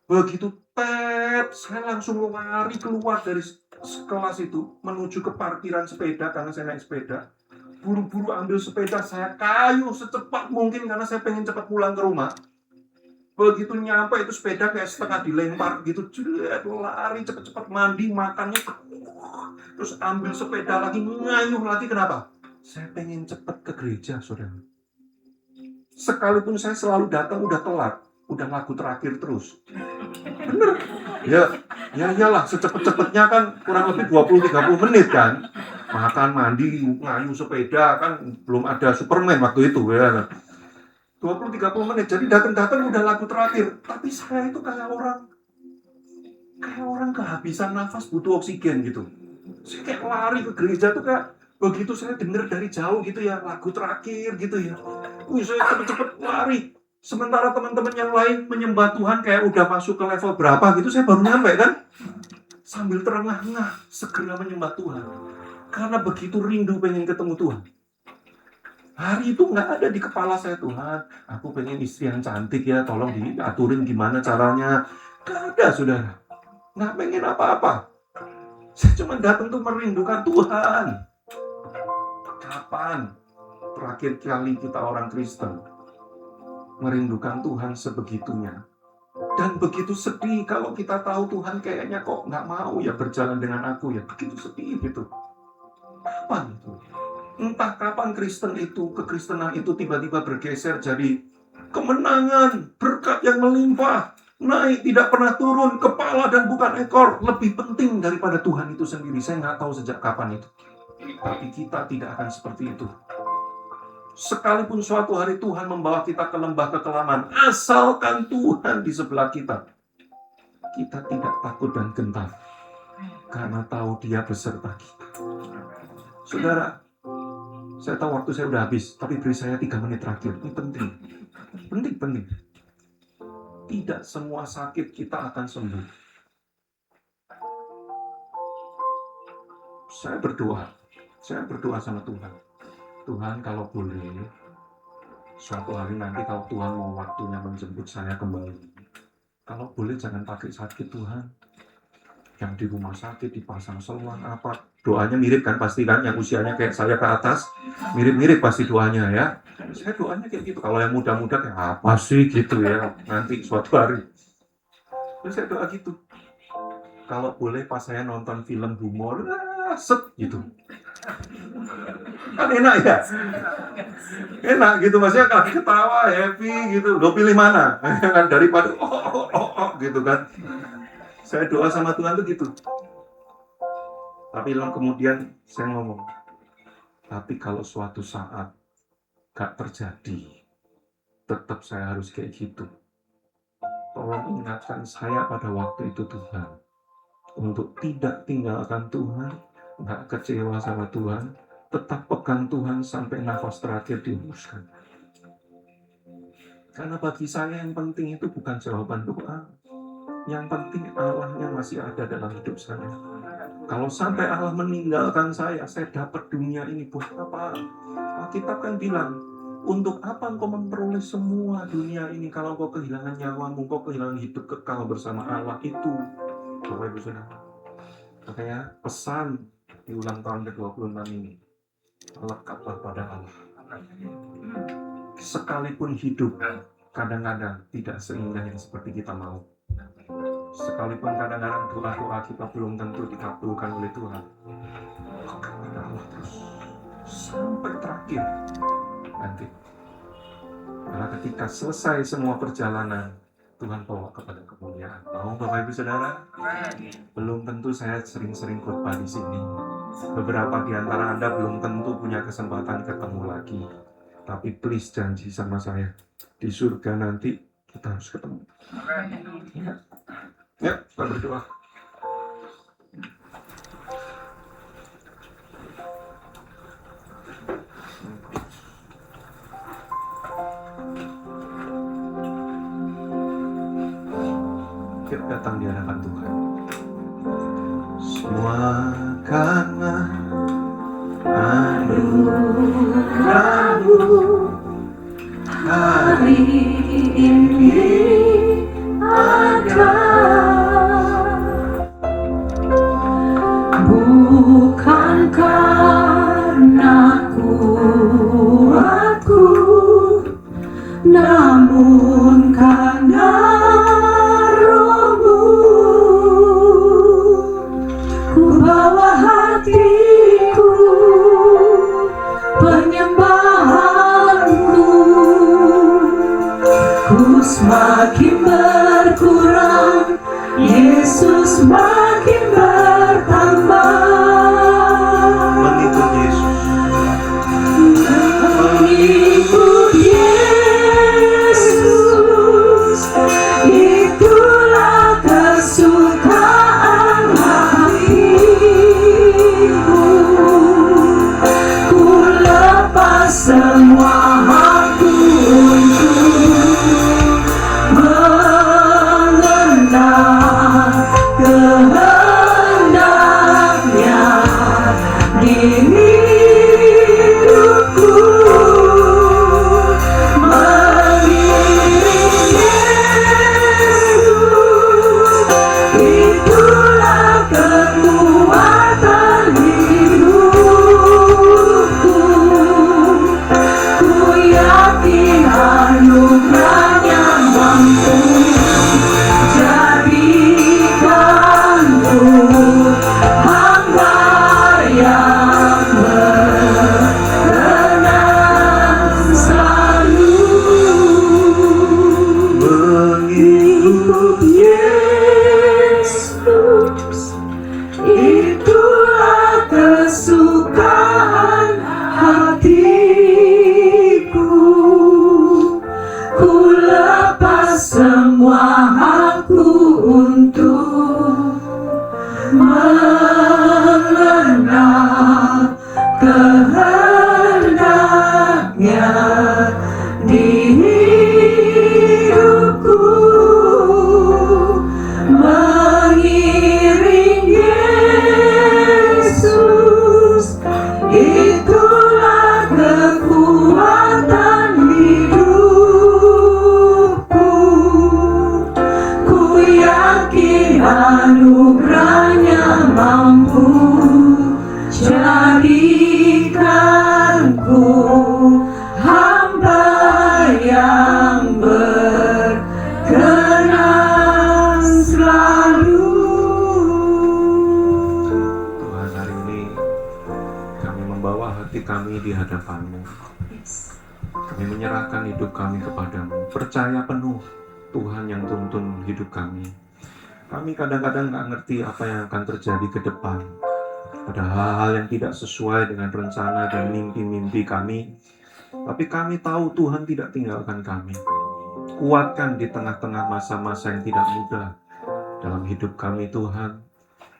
Begitu tet, saya langsung lari keluar dari kelas itu, menuju ke parkiran sepeda, karena saya naik sepeda. Buru-buru ambil sepeda, saya kayu secepat mungkin, karena saya pengen cepat pulang ke rumah. Begitu nyampe, itu sepeda kayak setengah dilempar gitu, lari cepet-cepet, mandi, makannya, terus ambil sepeda lagi, ngayuh lagi. Kenapa? Saya pengen cepat ke gereja, saudara. Sekalipun saya selalu datang udah telat, udah lagu terakhir terus. Bener. Ya iyalah, secepat-cepatnya kan kurang lebih 20-30 menit kan. Makan, mandi, ngayuh sepeda, kan belum ada Superman waktu itu ya. 20-30 menit, jadi datang-datang udah lagu terakhir. Tapi saya itu kayak orang kehabisan nafas, butuh oksigen gitu. Saya kayak lari ke gereja tuh kayak begitu saya dengar dari jauh gitu ya, lagu terakhir gitu ya. Saya cepet-cepet lari. Sementara teman-teman yang lain menyembah Tuhan kayak udah masuk ke level berapa gitu, saya baru nyampe kan. Sambil terengah-engah segera menyembah Tuhan. Karena begitu rindu pengen ketemu Tuhan. Hari itu nggak ada di kepala saya, Tuhan, aku pengen istri yang cantik ya, tolong diaturin gimana caranya. Nggak ada, saudara. Nggak pengen apa-apa. Saya cuma datang tuh merindukan Tuhan. Kapan terakhir kali kita orang Kristen merindukan Tuhan sebegitunya? Dan begitu sedih kalau kita tahu Tuhan kayaknya kok nggak mau ya berjalan dengan aku ya. Begitu sedih gitu. Kapan itu? Entah kapan Kristen itu, kekristenan itu tiba-tiba bergeser jadi kemenangan, berkat yang melimpah, naik tidak pernah turun, kepala dan bukan ekor, lebih penting daripada Tuhan itu sendiri. Saya nggak tahu sejak kapan itu. Tapi kita tidak akan seperti itu. Sekalipun suatu hari Tuhan membawa kita ke lembah kekelaman, asalkan Tuhan di sebelah kita, kita tidak takut dan gentar, karena tahu Dia beserta kita. Saudara, saya tahu waktu saya udah habis, tapi beri saya 3 menit terakhir. Ini penting. Penting. Tidak semua sakit kita akan sembuh. Saya berdoa sama Tuhan. Tuhan, kalau boleh, suatu hari nanti kalau Tuhan mau waktunya menjemput saya kembali, kalau boleh jangan pakai sakit Tuhan. Yang di rumah sakit dipasang selang apa. Doanya mirip kan pasti kan, yang usianya kayak saya ke atas, mirip-mirip pasti doanya ya. Saya doanya kayak gitu. Kalau yang muda-muda kayak apa sih gitu ya, nanti suatu hari. Terus saya doa gitu. Kalau boleh pas saya nonton film humor, set gitu. Kan enak ya? Enak gitu, maksudnya kan ketawa, happy gitu. Lo pilih mana? Kan daripada gitu kan. Saya doa sama Tuhan tuh gitu. Tapi kemudian saya ngomong, tapi kalau suatu saat gak terjadi, tetap saya harus kayak gitu. Tolong ingatkan saya pada waktu itu Tuhan, untuk tidak tinggalkan Tuhan, gak kecewa sama Tuhan, tetap pegang Tuhan sampai nafas terakhir dihembuskan. Karena bagi saya yang penting itu bukan jawaban doa, yang penting Allahnya masih ada dalam hidup saya. Kalau sampai Allah meninggalkan saya dapat dunia ini buat apa? Alkitab kan bilang, untuk apa engkau memperoleh semua dunia ini kalau engkau kehilangan nyawamu, engkau kehilangan hidup kekal bersama Allah itu. Bapak Ibu Saudara, makanya pesan di ulang tahun ke-26 ini, lekatlah pada Allah. Sekalipun hidup kadang-kadang tidak seindah yang seperti kita mau, sekalipun kadang-kadang doa-doa kita belum tentu dikabulkan oleh Tuhan, lekat pada Allah terus sampai terakhir nanti. Karena ketika selesai semua perjalanan, Tuhan bawa kepada kemuliaan. Mau Bapak Ibu Saudara? Belum tentu saya sering-sering khotbah di sini. Beberapa di antara Anda belum tentu punya kesempatan ketemu lagi. Tapi please janji sama saya, di surga nanti Kita harus ketemu. Ya, kita berdoa. Yuk datang di hadapan Tuhan. Semua karena anugerah-Mu hari ini ada. Bukan karena kuatku, namun karena Roh-Mu. Ku bawa hatiku, penyembahanku, ku semakin berkurang, Yesus makin bertambah. Mengikut Yesus. Mengikut Yesus, itulah kesukaan hatiku. Ku lepas semua hakku untuk mengenal kehendaknya di hidupku. Mengiring Yesus, itulah kekuatan hidupku. Ku yakin anugerahnya mampu jadikanku hamba yang berkenan selalu. Mengikut Yesus, itulah kesukaan hatiku. Ku lepas semua hakku untuk mengenal kehendaknya di hidupku. Mengiring Yesus, itulah kekuatan hidupku. Ku yakin anugerahnya mampu jadikanku hamba yang berkenan selalu. Tuhan, hari ini kami membawa hati kami di hadapan-Mu. Kami menyerahkan hidup kami kepadamu. Percaya penuh Tuhan yang tuntun hidup kami. Kami kadang-kadang nggak ngerti apa yang akan terjadi ke depan. Ada hal-hal yang tidak sesuai dengan rencana dan mimpi-mimpi kami. Tapi kami tahu Tuhan tidak tinggalkan kami. Kuatkan di tengah-tengah masa-masa yang tidak mudah dalam hidup kami Tuhan.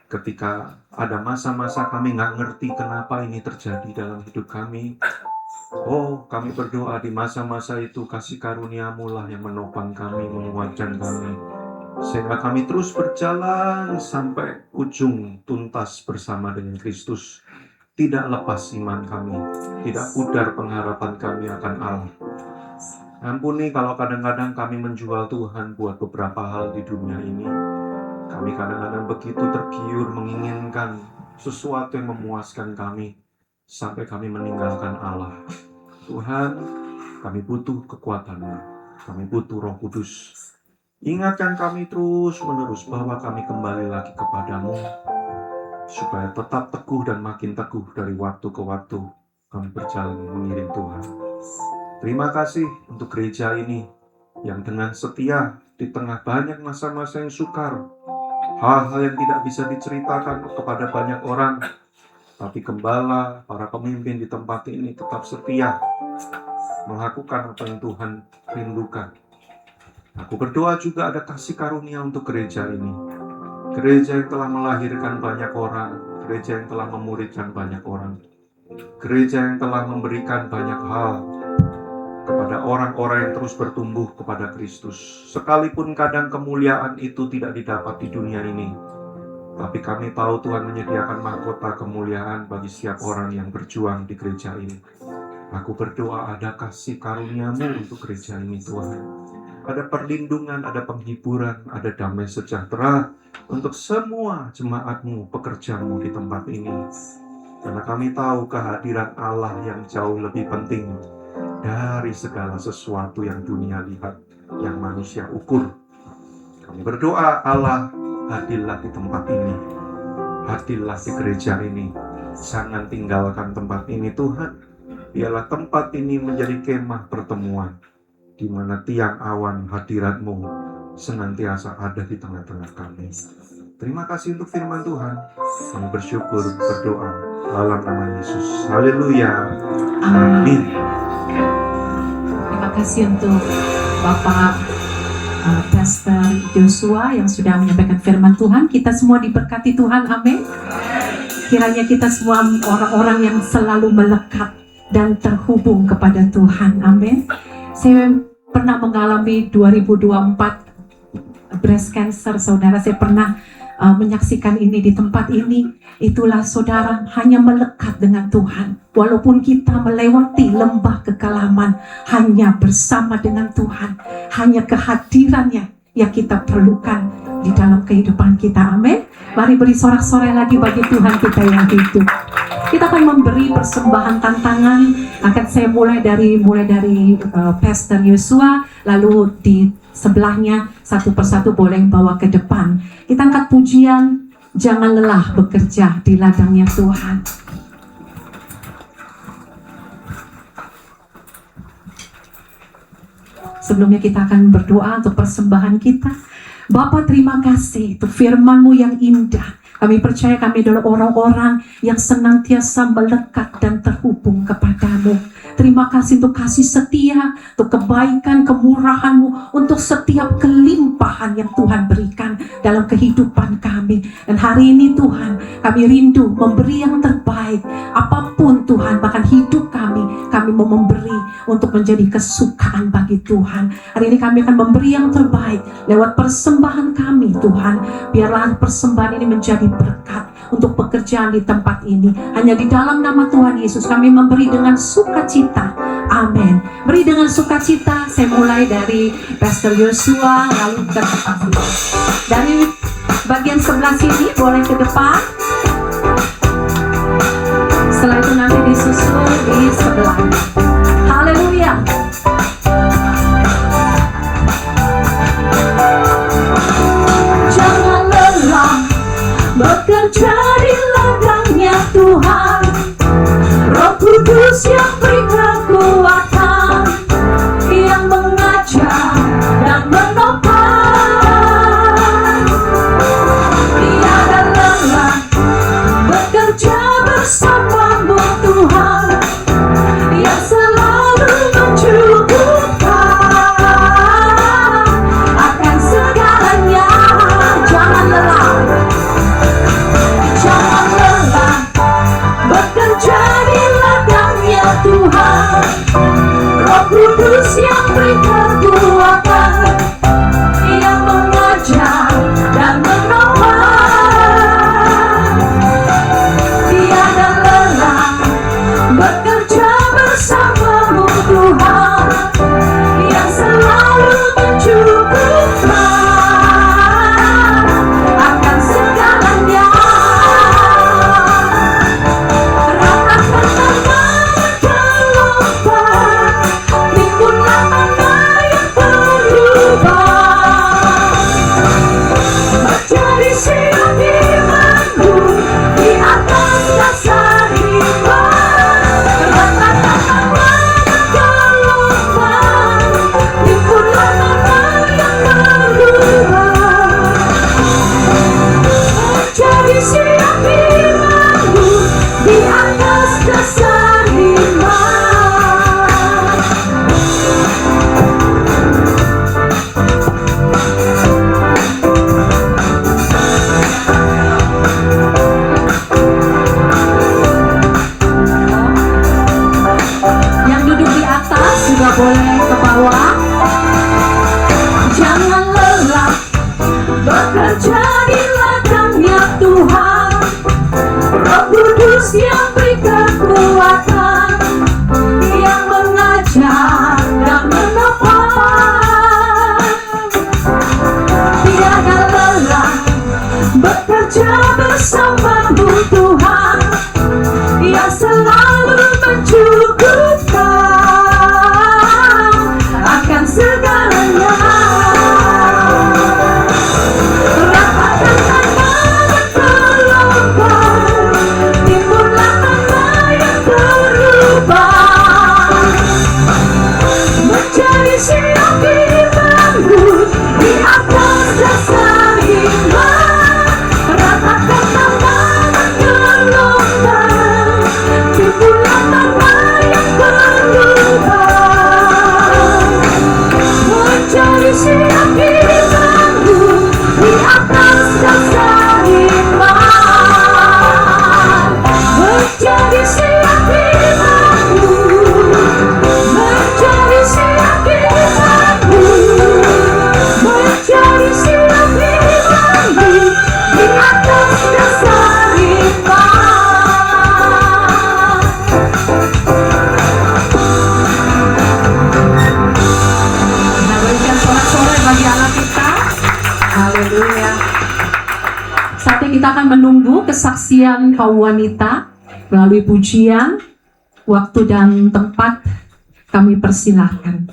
Ketika ada masa-masa kami nggak ngerti kenapa ini terjadi dalam hidup kami. Oh, kami berdoa di masa-masa itu kasih karunia-Mu lah yang menopang kami, menguatkan kami. Sehingga kami terus berjalan sampai ujung tuntas bersama dengan Kristus. Tidak lepas iman kami, tidak pudar pengharapan kami akan Allah. Ampuni kalau kadang-kadang kami menjual Tuhan buat beberapa hal di dunia ini. Kami kadang-kadang begitu tergiur menginginkan sesuatu yang memuaskan kami sampai kami meninggalkan Allah. Tuhan, kami butuh kekuatan-Mu, kami butuh Roh Kudus. Ingatkan kami terus-menerus bahwa kami kembali lagi kepadamu, supaya tetap teguh dan makin teguh dari waktu ke waktu kami berjalan mengiring Tuhan. Terima kasih untuk gereja ini yang dengan setia di tengah banyak masa-masa yang sukar, hal-hal yang tidak bisa diceritakan kepada banyak orang, tapi gembala, para pemimpin di tempat ini tetap setia melakukan apa yang Tuhan rindukan. Aku berdoa juga ada kasih karunia untuk gereja ini. Gereja yang telah melahirkan banyak orang, gereja yang telah memuridkan banyak orang, gereja yang telah memberikan banyak hal kepada orang-orang yang terus bertumbuh kepada Kristus. Sekalipun kadang kemuliaan itu tidak didapat di dunia ini, tapi kami tahu Tuhan menyediakan mahkota kemuliaan bagi setiap orang yang berjuang di gereja ini. Aku berdoa ada kasih karunia-Mu untuk gereja ini Tuhan. Ada perlindungan, ada penghiburan, ada damai sejahtera untuk semua jemaat-Mu, pekerja-Mu di tempat ini. Karena kami tahu kehadiran Allah yang jauh lebih penting dari segala sesuatu yang dunia lihat, yang manusia ukur. Kami berdoa Allah, hadirlah di tempat ini, hadirlah di gereja ini. Jangan tinggalkan tempat ini Tuhan. Biarlah tempat ini menjadi kemah pertemuan, di mana tiang awan hadirat-Mu senantiasa ada di tengah-tengah kami. Terima kasih untuk firman Tuhan. Kami bersyukur, berdoa dalam nama Yesus. Haleluya. Amin. Terima kasih untuk Bapak Pastor Joshua yang sudah menyampaikan firman Tuhan. Kita semua diberkati Tuhan, amin. Kiranya kita semua orang-orang yang selalu melekat dan terhubung kepada Tuhan, amin. Saya pernah mengalami 2024 breast cancer, saudara. Saya pernah menyaksikan ini di tempat ini. Itulah saudara, hanya melekat dengan Tuhan. Walaupun kita melewati lembah kekelaman, hanya bersama dengan Tuhan. Hanya kehadirannya yang kita perlukan di dalam kehidupan kita, amin. Mari beri sorak-sorai lagi bagi Tuhan kita yang hidup. Kita akan memberi persembahan tantangan. Akan saya mulai dari Pastor Joshua, lalu di sebelahnya satu persatu boleh bawa ke depan. Kita angkat pujian, jangan lelah bekerja di ladangnya Tuhan. Sebelumnya kita akan berdoa untuk persembahan kita. Bapa, terima kasih untuk firman-Mu yang indah. Kami percaya kami adalah orang-orang yang senantiasa melekat dan terhubung kepadamu. Terima kasih untuk kasih setia, untuk kebaikan, kemurahan-Mu, untuk setiap kelimpahan yang Tuhan berikan dalam kehidupan kami. Dan hari ini Tuhan, kami rindu memberi yang terbaik. Apapun Tuhan, bahkan hidup kami mau memberi untuk menjadi kesukaan bagi Tuhan. Hari ini kami akan memberi yang terbaik lewat persembahan kami Tuhan. Biarlah persembahan ini menjadi berkat untuk pekerjaan di tempat ini. Hanya di dalam nama Tuhan Yesus kami memberi dengan sukacita. Amin. Beri dengan sukacita. Saya mulai dari Pastor Joshua, lalu ke depan. Dari bagian sebelah sini boleh ke depan. Setelah itu nanti disusul di sebelah. Haleluya. Jangan lelah bekerja di ladangnya Tuhan. Roh Kudus yang beri kekuatan, yang mengajar dan menopang. Tiada lelah bekerja di ladangnya Tuhan. Roh Kudus yang beri kekuatan, yang mengajar dan menopang. Tiada lelah bekerja bersamamu Tuhan, yang selalu mencukupkan akan segalanya. Rapatkan tangan bergelombang, timbullah tanda yang berubah, menjadi siap dibangun di atas dasar iman. Rapatkan tangan bergelombang, timbullah tanda yang berubah, menjadi siap dibangun di atas dasar iman. Menjadi siap dibangun, menjadi siap dibangun, menjadi siap dibangun di atas dasar iman. Nah, berikan sorak-sorai bagi anak kita. Haleluya. Saatnya kita akan menunggu kesaksian kaum wanita melalui pujian. Waktu dan tempat kami persilahkan.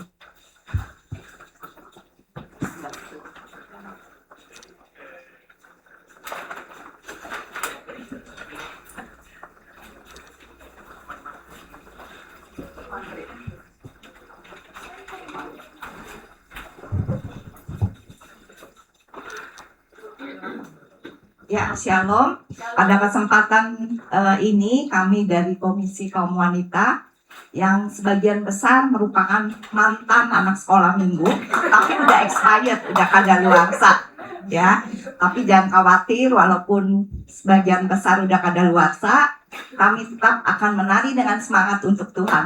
Ya, Shalom. Pada kesempatan ini kami dari Komisi Kaum Wanita yang sebagian besar merupakan mantan anak sekolah minggu, tapi udah expired, udah kadaluarsa, ya. Tapi jangan khawatir, walaupun sebagian besar udah kadaluarsa, kami tetap akan menari dengan semangat untuk Tuhan.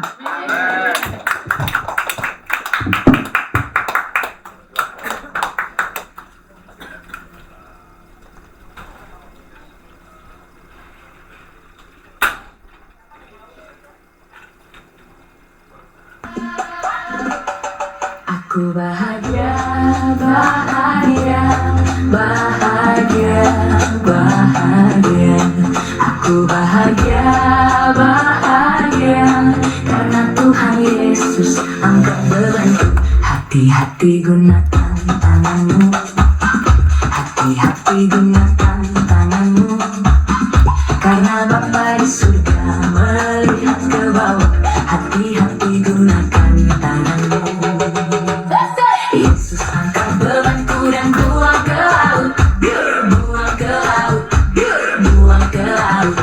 Aku bahagia, bahagia, bahagia, bahagia. Aku bahagia, bahagia, karena Tuhan Yesus angkat bebanku. Hati-hati gunakan tanganmu, hati-hati gunakan tanganmu, karena Bapa di surga melihat ke bawah. Hati-hati gunakan tanganmu. Yesus angkat bebanku dan buang ke laut, buang ke laut, buang ke laut.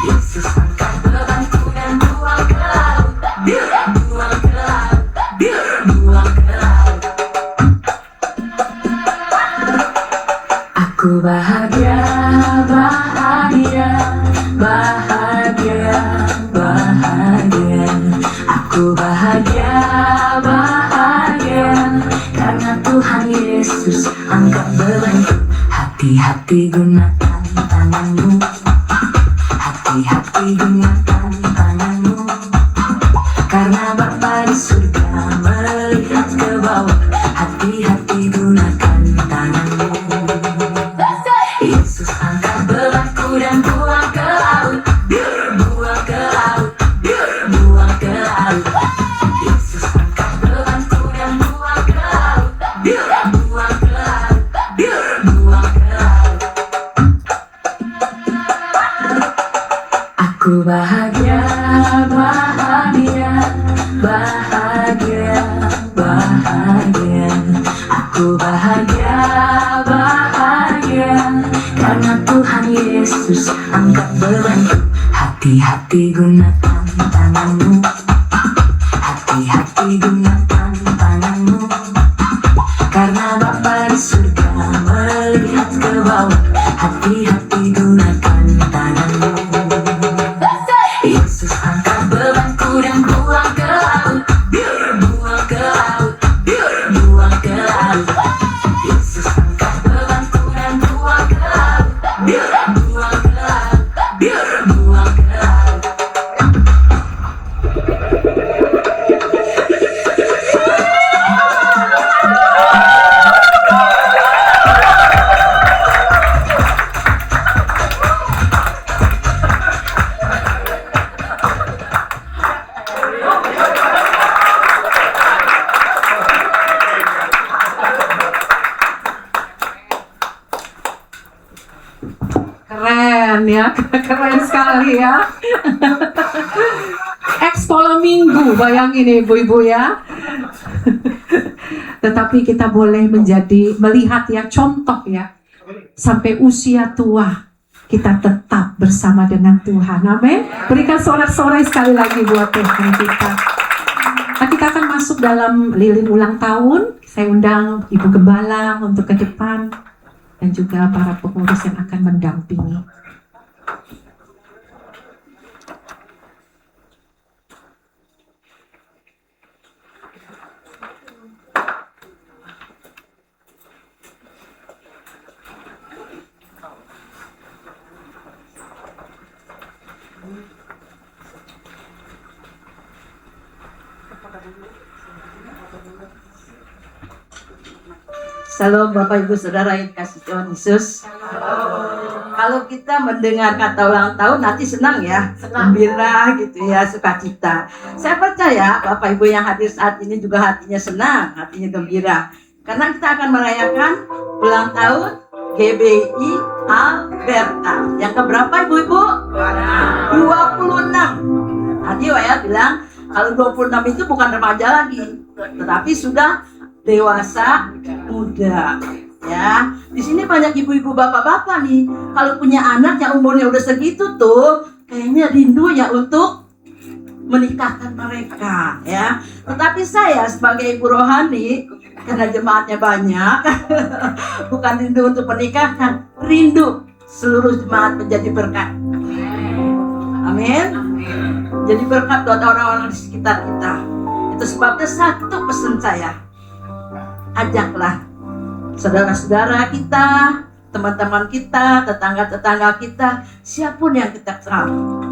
Yesus angkat bebanku dan buang ke laut, buang ke laut, buang ke laut. Aku bahagia, bahagia, bahagia, bahagia. Aku bahagia, bahagia, karena Tuhan Yesus angkat bebanku. Hati-hati gunakan tanganmu, hati-hati gunakan tanganmu, karena Bapa di surga melihat ke bawah. Hati-hati gunakan tanganmu. Yesus angkat bebanku dan buang ke laut, buang ke laut, buang ke laut. Yesus angkat bebanku dan buang ke laut, buang ke laut, buang ke laut. Aku bahagia, bahagia, bahagia, bahagia. Aku bahagia, bahagia, karena Tuhan Yesus angkat bebanku. Hati-hati gunakan tanganmu, hati-hati gunakan tanganmu, karena Bapa di surga melihat ke bawah. Hati-hati gunakan tanganmu. Yesus angkat bebanku dan buang ke laut, buang ke laut, buang ke laut. Yesus angkat bebanku Tuhan ya. Keren sekali ya. Sekolah minggu, bayangin ibu-ibu ya. Tetapi kita boleh melihat ya, contoh ya, sampai usia tua kita tetap bersama dengan Tuhan. Amin. Berikan sorak-sorai sekali lagi buat Tuhan kita. Nah, kita akan masuk dalam lilin ulang tahun. Saya undang Ibu Gembala untuk ke depan dan juga para pengurus yang akan mendampingi. Salam Bapak Ibu Saudara yang kasih Tuhan Yesus. Kalau kita mendengar kata ulang tahun nanti senang ya, gembira gitu ya, sukacita. Saya percaya Bapak Ibu yang hadir saat ini juga hatinya senang, hatinya gembira. Karena kita akan merayakan ulang tahun GBI Alberta. Yang keberapa Ibu-Ibu? 26. Tadi ya bilang kalau 26 itu bukan remaja lagi, tetapi sudah dewasa muda ya. Di sini banyak ibu-ibu bapak-bapak nih. Kalau punya anak yang umurnya udah segitu tuh, kayaknya rindu ya untuk menikahkan mereka ya. Tetapi saya sebagai ibu rohani, karena jemaatnya banyak, bukan rindu untuk menikahkan, rindu seluruh jemaat menjadi berkat. Amin. Jadi berkat buat orang-orang di sekitar kita. Itu sebabnya satu pesan saya, ajaklah saudara-saudara kita, teman-teman kita, tetangga-tetangga kita, siapapun yang kita kenal,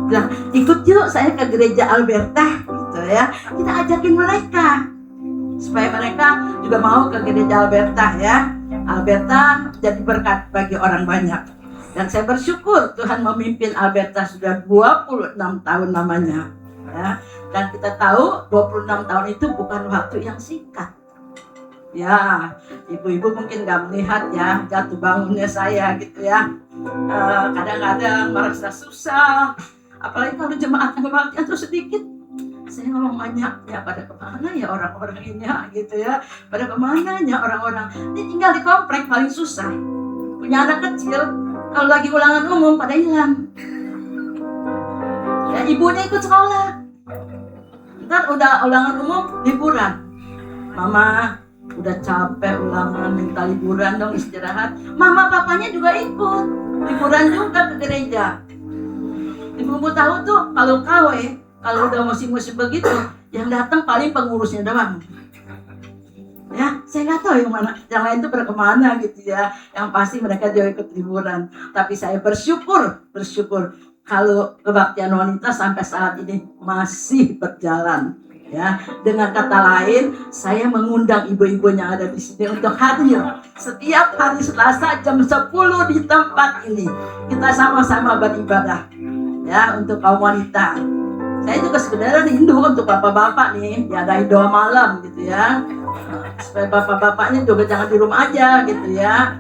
bilang ikut yuk saya ke gereja Alberta gitu ya. Kita ajakin mereka supaya mereka juga mau ke gereja Alberta ya. Alberta jadi berkat bagi orang banyak. Dan saya bersyukur Tuhan memimpin Alberta sudah 26 tahun namanya ya. Dan kita tahu 26 tahun itu bukan waktu yang singkat. Ya, ibu-ibu mungkin gak melihat ya jatuh bangunnya saya gitu ya. Kadang-kadang merasa susah, apalagi kalau jemaatnya kebaktian terus sedikit. Saya ngomong banyak ya, pada kemana ya orang-orang ini gitu ya, pada kemana ya orang-orang ini tinggal di komplek paling susah. Punya anak kecil, kalau lagi ulangan umum pada hilang. Ya, ibunya ikut sekolah, ntar udah ulangan umum liburan, mama udah capek ulangan, minta liburan dong, istirahat. Mama papanya juga ikut liburan juga ke gereja. Ibu-ibu tahu tuh kalau KW, kalau udah musim-musim begitu, yang datang paling pengurusnya doang. Ya, saya nggak tahu yang mana, yang lain tuh berkemana gitu ya. Yang pasti mereka juga ikut liburan. Tapi saya bersyukur kalau kebaktian wanita sampai saat ini masih berjalan. Ya, dengan kata lain, saya mengundang ibu-ibu yang ada di sini untuk hadir setiap hari Selasa jam 10 di tempat ini. Kita sama-sama beribadah ya untuk kaum wanita. Saya juga sebenarnya rindu untuk bapak-bapak nih, diadain doa malam gitu ya. Supaya bapak-bapaknya juga jangan di rumah aja gitu ya.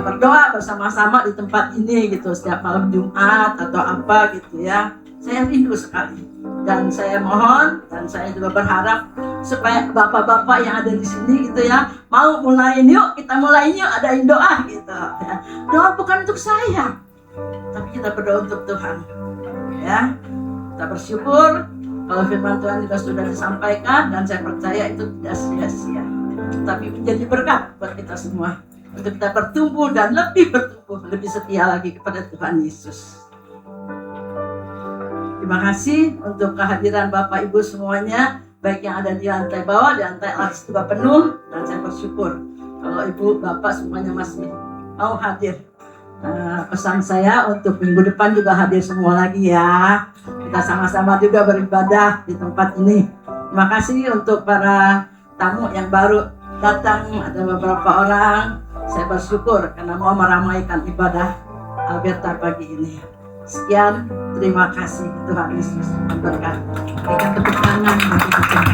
Berdoa bersama-sama di tempat ini gitu setiap malam Jumat atau apa gitu ya. Saya rindu sekali. Dan saya mohon dan saya juga berharap supaya bapak-bapak yang ada di sini gitu ya, mau mulain yuk, kita mulain yuk, adain doa gitu ya. Doa bukan untuk saya, tapi kita berdoa untuk Tuhan ya. Kita bersyukur kalau firman Tuhan juga sudah disampaikan, dan saya percaya itu tidak sia-sia, tapi menjadi berkat buat kita semua untuk kita bertumbuh dan lebih bertumbuh, lebih setia lagi kepada Tuhan Yesus. Terima kasih untuk kehadiran Bapak Ibu semuanya, baik yang ada di lantai bawah, di lantai atas juga penuh, dan saya bersyukur kalau Ibu Bapak semuanya masih mau hadir. Pesan saya untuk minggu depan juga hadir semua lagi ya. Kita sama-sama juga beribadah di tempat ini. Terima kasih untuk para tamu yang baru datang, ada beberapa orang. Saya bersyukur karena mau meramaikan ibadah Alberta pagi ini. Sekian, terima kasih. Tuhan Yesus memberkati. Berikan tepuk tangan bagi Tuhan.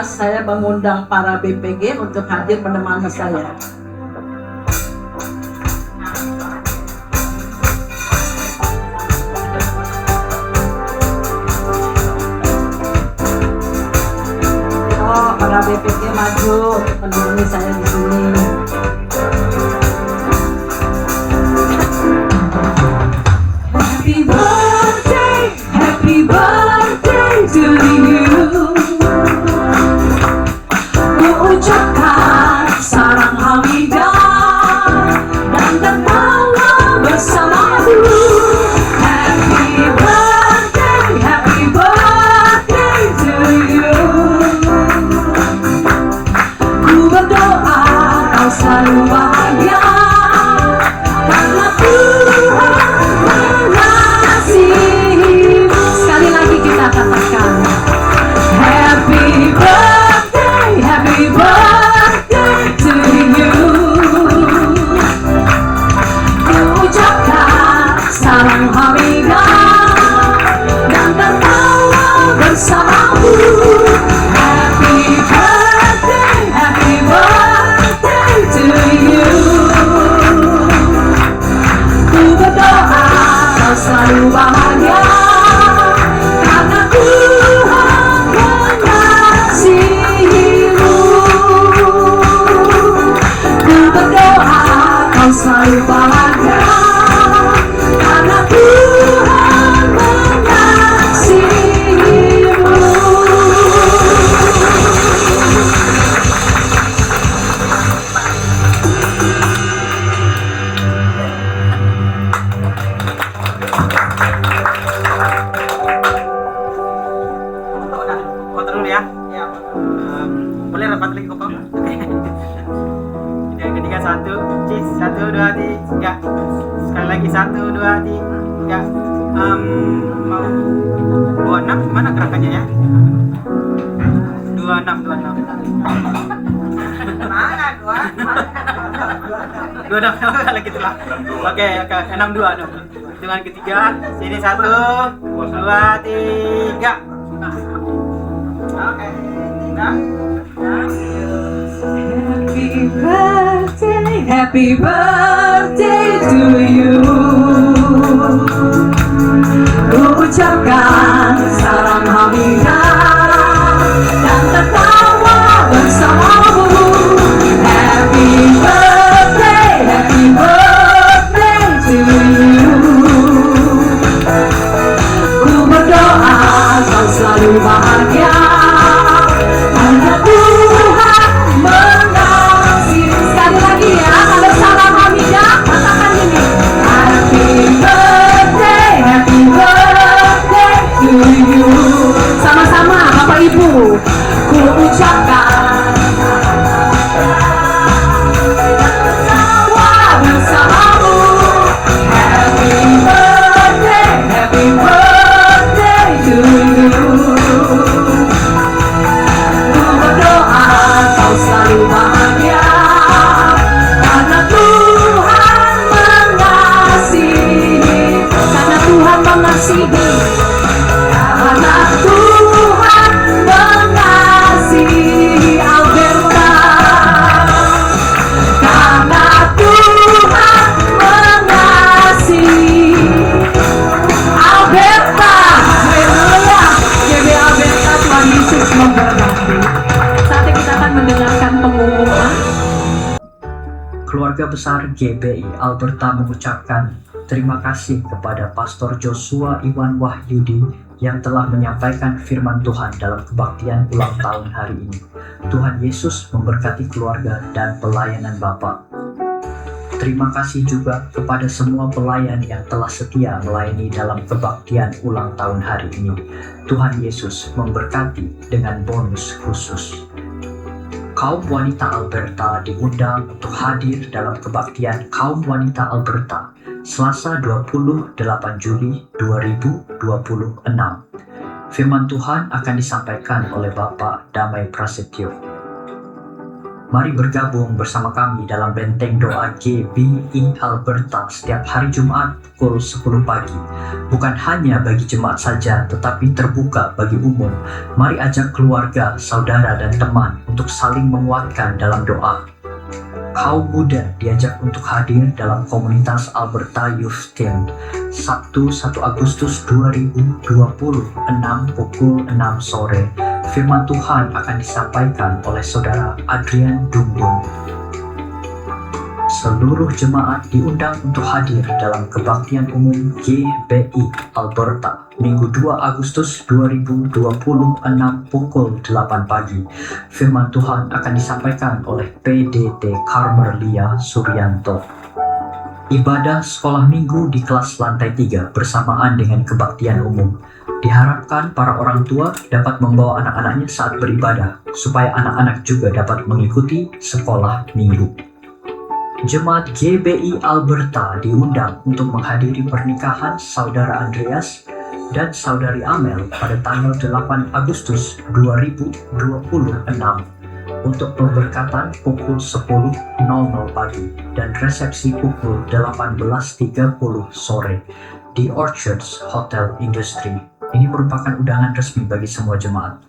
Saya mengundang para BPG untuk hadir menemani saya. Oh, para BPG maju menemani saya di sini. Happy birthday to you. Ku ucapkan sarang hamidah dan tertawa bersamamu. Happy birthday to you. Ku berdoa kau selalu bahagia karena Tuhan mengasihimu. Sekali lagi kita katakan Happy birthday to you. Ku ucapkan salam hamidah dan tertawa bersamamu. Happy birthday to you. Ku berdoa kau selalu bahagia karena Tuhan mengasihimu. Ku berdoa kau selalu bahagia karena Tuhan mengasihimu. Foto dulu ya. Boleh rapat lagi kok. Yang ketiga satu, cheese, 1, 2, 3. Sekali lagi 1, 2, 3. Mau 26 mana gerakannya ya? 26. Mana 26 kalau gitu lah. Oke, 62. Hitungan ketiga, sini 1, 2, 3. Oke, Happy birthday to you. Ku ucapkan salam hamidah dan tertawa bersamamu. Happy birthday to you. Ku berdoa kau selalu bahagia karena Tuhan mengasihi. Sekali lagi ya, kalau salam hamidah katakan ini. Happy birthday to you. Sama-sama Bapak Ibu, ku ucapkan tertawa bersamamu. Happy birthday to you. Ku berdoa kau selalu bahagia karena Tuhan mengasihi. Karena Tuhan mengasihi. Karena Tuhan mengasihi Alberta. Karena Tuhan mengasihi Alberta. Haleluya. GB Alberta, Tuhan Yesus memberkati. Saatnya kita akan mendengarkan pengumuman. Keluarga besar GBI Alberta mengucapkan terima kasih kepada Pastor Joshua Iwan Wahyudi yang telah menyampaikan firman Tuhan dalam kebaktian ulang tahun hari ini. Tuhan Yesus memberkati keluarga dan pelayanan Bapak. Terima kasih juga kepada semua pelayan yang telah setia melayani dalam kebaktian ulang tahun hari ini. Tuhan Yesus memberkati dengan bonus khusus. Kaum wanita Alberta diundang untuk hadir dalam kebaktian Kaum Wanita Alberta Selasa 28 Juli 2026. Firman Tuhan akan disampaikan oleh Bapak Damai Prasetyo. Mari bergabung bersama kami dalam benteng doa GBI Alberta setiap hari Jumat pukul 10 pagi. Bukan hanya bagi jemaat saja, tetapi terbuka bagi umum. Mari ajak keluarga, saudara, dan teman untuk saling menguatkan dalam doa. Kaum muda diajak untuk hadir dalam komunitas Alberta Youth Team Sabtu 1 Agustus 2026 pukul 6 sore. Firman Tuhan akan disampaikan oleh Saudara Adrian Dundun. Seluruh jemaat diundang untuk hadir dalam kebaktian umum GBI Alberta Minggu 2 Agustus 2026 pukul 8 pagi. Firman Tuhan akan disampaikan oleh PDT Carmelia Suryanto. Ibadah sekolah minggu di kelas lantai 3 bersamaan dengan kebaktian umum. Diharapkan para orang tua dapat membawa anak-anaknya saat beribadah, supaya anak-anak juga dapat mengikuti sekolah minggu. Jemaat GBI Alberta diundang untuk menghadiri pernikahan Saudara Andreas dan Saudari Amel pada tanggal 8 Agustus 2026 untuk pemberkatan pukul 10.00 pagi dan resepsi pukul 18.30 sore di Orchards Hotel Industry. Ini merupakan undangan resmi bagi semua jemaat.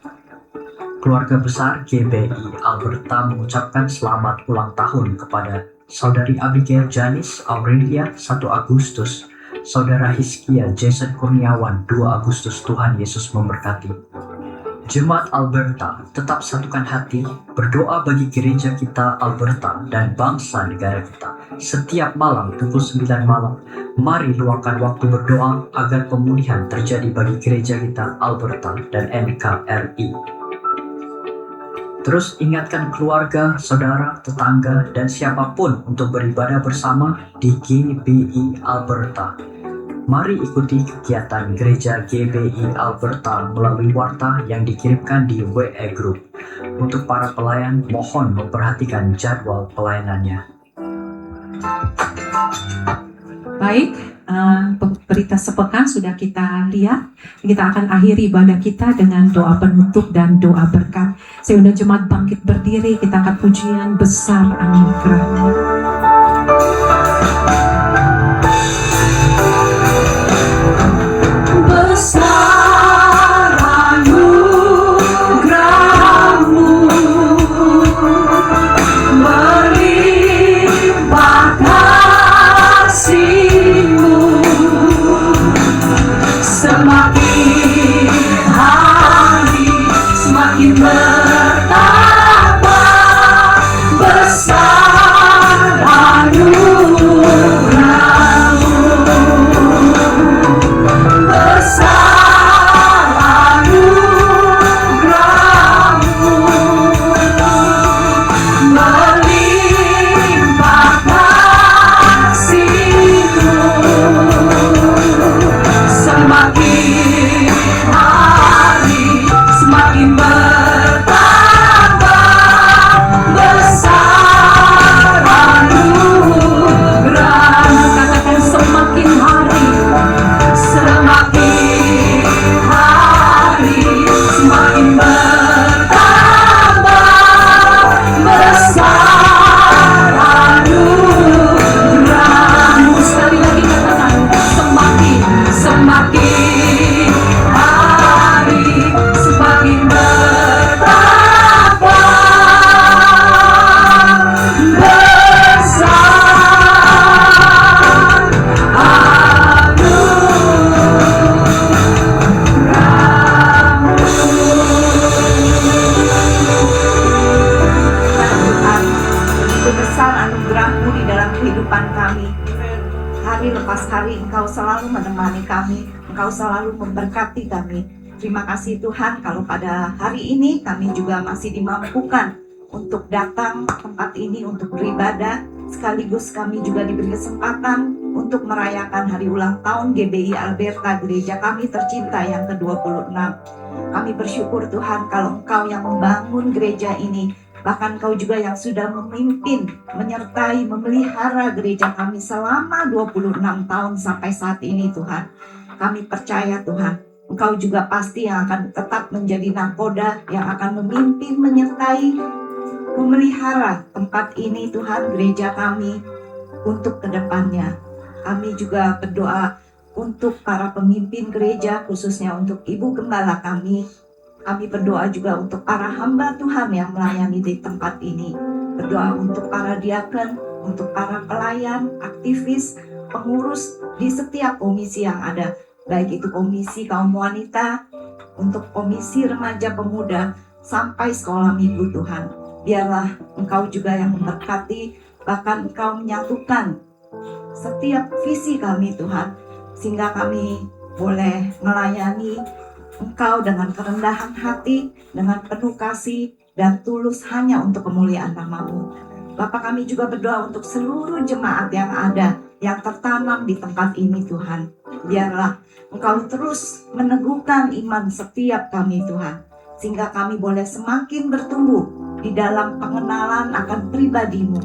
Keluarga besar GBI Alberta mengucapkan selamat ulang tahun kepada Saudari Abigail Janice Aurelia 1 Agustus, Saudara Hiskia Jason Kurniawan 2 Agustus. Tuhan Yesus memberkati. Jemaat Alberta, tetap satukan hati, berdoa bagi gereja kita Alberta dan bangsa negara kita. Setiap malam pukul 9 malam, mari luangkan waktu berdoa agar pemulihan terjadi bagi gereja kita Alberta dan NKRI. Terus ingatkan keluarga, saudara, tetangga, dan siapapun untuk beribadah bersama di GBI Alberta. Mari ikuti kegiatan gereja GBI Alberta melalui warta yang dikirimkan di WA Group. Untuk para pelayan, mohon memperhatikan jadwal pelayanannya. Baik, berita sepekan sudah kita lihat. Kita akan akhiri ibadah kita dengan doa penutup dan doa berkat. Saya undang jemaat bangkit berdiri, kita angkat pujian besar anugerah-Nya. Besar anugerah-Mu, berlimpah kasih-Mu, semakin hari semakin bertambah. Besar anugerah-Mu, besar anugerah-Mu, melimpah kasih-Mu, semakin hari semakin bertambah. Besar anugerah-Mu, katakan semakin hari semakin bertambah. Besar anugerah-Mu, sekali lagi katakan semakin hari semakin bertambah. Besar Itu besar anugerah-Mu di dalam kehidupan kami. Hari lepas hari Engkau selalu menemani kami, Engkau selalu memberkati kami. Terima kasih Tuhan kalau pada hari ini kami juga masih dimampukan untuk datang ke tempat ini untuk beribadah. Sekaligus kami juga diberi kesempatan untuk merayakan hari ulang tahun GBI Alberta, gereja kami tercinta yang ke-26. Kami bersyukur Tuhan kalau Engkau yang membangun gereja ini, bahkan Engkau juga yang sudah memimpin, menyertai, memelihara gereja kami selama 26 tahun sampai saat ini Tuhan. Kami percaya Tuhan, Engkau juga pasti yang akan tetap menjadi nahkoda yang akan memimpin, menyertai memelihara tempat ini Tuhan, gereja kami, untuk kedepannya. Kami juga berdoa untuk para pemimpin gereja, khususnya untuk Ibu Gembala kami. Kami berdoa juga untuk para hamba Tuhan yang melayani di tempat ini. Berdoa untuk para diaken, untuk para pelayan, aktivis, pengurus di setiap komisi yang ada. Baik itu komisi kaum wanita, untuk komisi remaja pemuda, sampai sekolah minggu Tuhan. Biarlah Engkau juga yang memberkati, bahkan Engkau menyatukan setiap visi kami Tuhan, sehingga kami boleh melayani Engkau dengan kerendahan hati, dengan penuh kasih dan tulus hanya untuk kemuliaan nama-Mu. Bapak, kami juga berdoa untuk seluruh jemaat yang ada, yang tertanam di tempat ini Tuhan. Biarlah Engkau terus meneguhkan iman setiap kami Tuhan, sehingga kami boleh semakin bertumbuh di dalam pengenalan akan pribadi-Mu,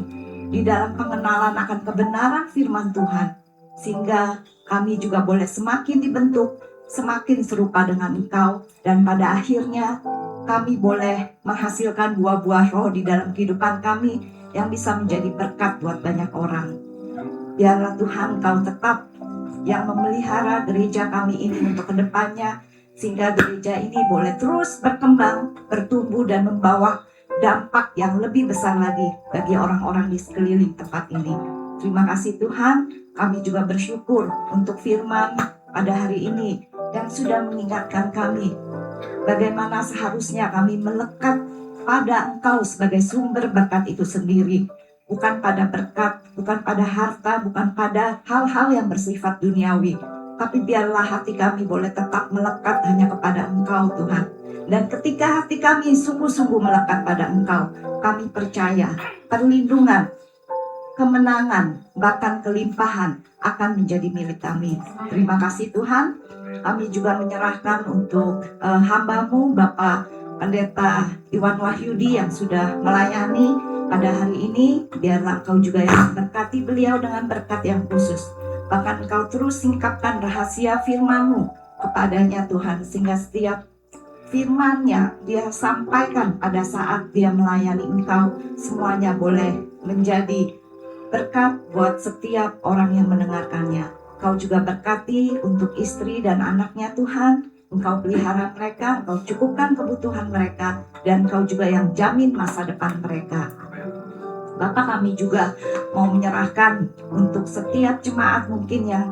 di dalam pengenalan akan kebenaran firman Tuhan, sehingga kami juga boleh semakin dibentuk, semakin serupa dengan Engkau, dan pada akhirnya kami boleh menghasilkan buah-buah roh di dalam kehidupan kami yang bisa menjadi berkat buat banyak orang. Biarlah Tuhan Engkau tetap yang memelihara gereja kami ini untuk kedepannya, sehingga gereja ini boleh terus berkembang, bertumbuh, dan membawa dampak yang lebih besar lagi bagi orang-orang di sekeliling tempat ini. Terima kasih Tuhan, kami juga bersyukur untuk firman pada hari ini yang sudah mengingatkan kami bagaimana seharusnya kami melekat pada Engkau sebagai sumber berkat itu sendiri. Bukan pada berkat, bukan pada harta, bukan pada hal-hal yang bersifat duniawi. Tapi biarlah hati kami boleh tetap melekat hanya kepada Engkau Tuhan. Dan ketika hati kami sungguh-sungguh melekat pada Engkau, kami percaya perlindungan, kemenangan, bahkan kelimpahan akan menjadi milik kami. Terima kasih Tuhan. Kami juga menyerahkan untuk hamba-Mu Bapak Pendeta Iwan Wahyudi yang sudah melayani pada hari ini. Biarlah Engkau juga yang memberkati beliau dengan berkat yang khusus. Bahkan Engkau terus singkapkan rahasia firman-Mu kepadanya Tuhan, sehingga setiap firman-Nya dia sampaikan pada saat dia melayani Engkau, semuanya boleh menjadi berkat buat setiap orang yang mendengarkannya. Engkau juga berkati untuk istri dan anaknya Tuhan. Engkau pelihara mereka, Engkau cukupkan kebutuhan mereka, dan Engkau juga yang jamin masa depan mereka. Bapak, kami juga mau menyerahkan untuk setiap jemaat mungkin yang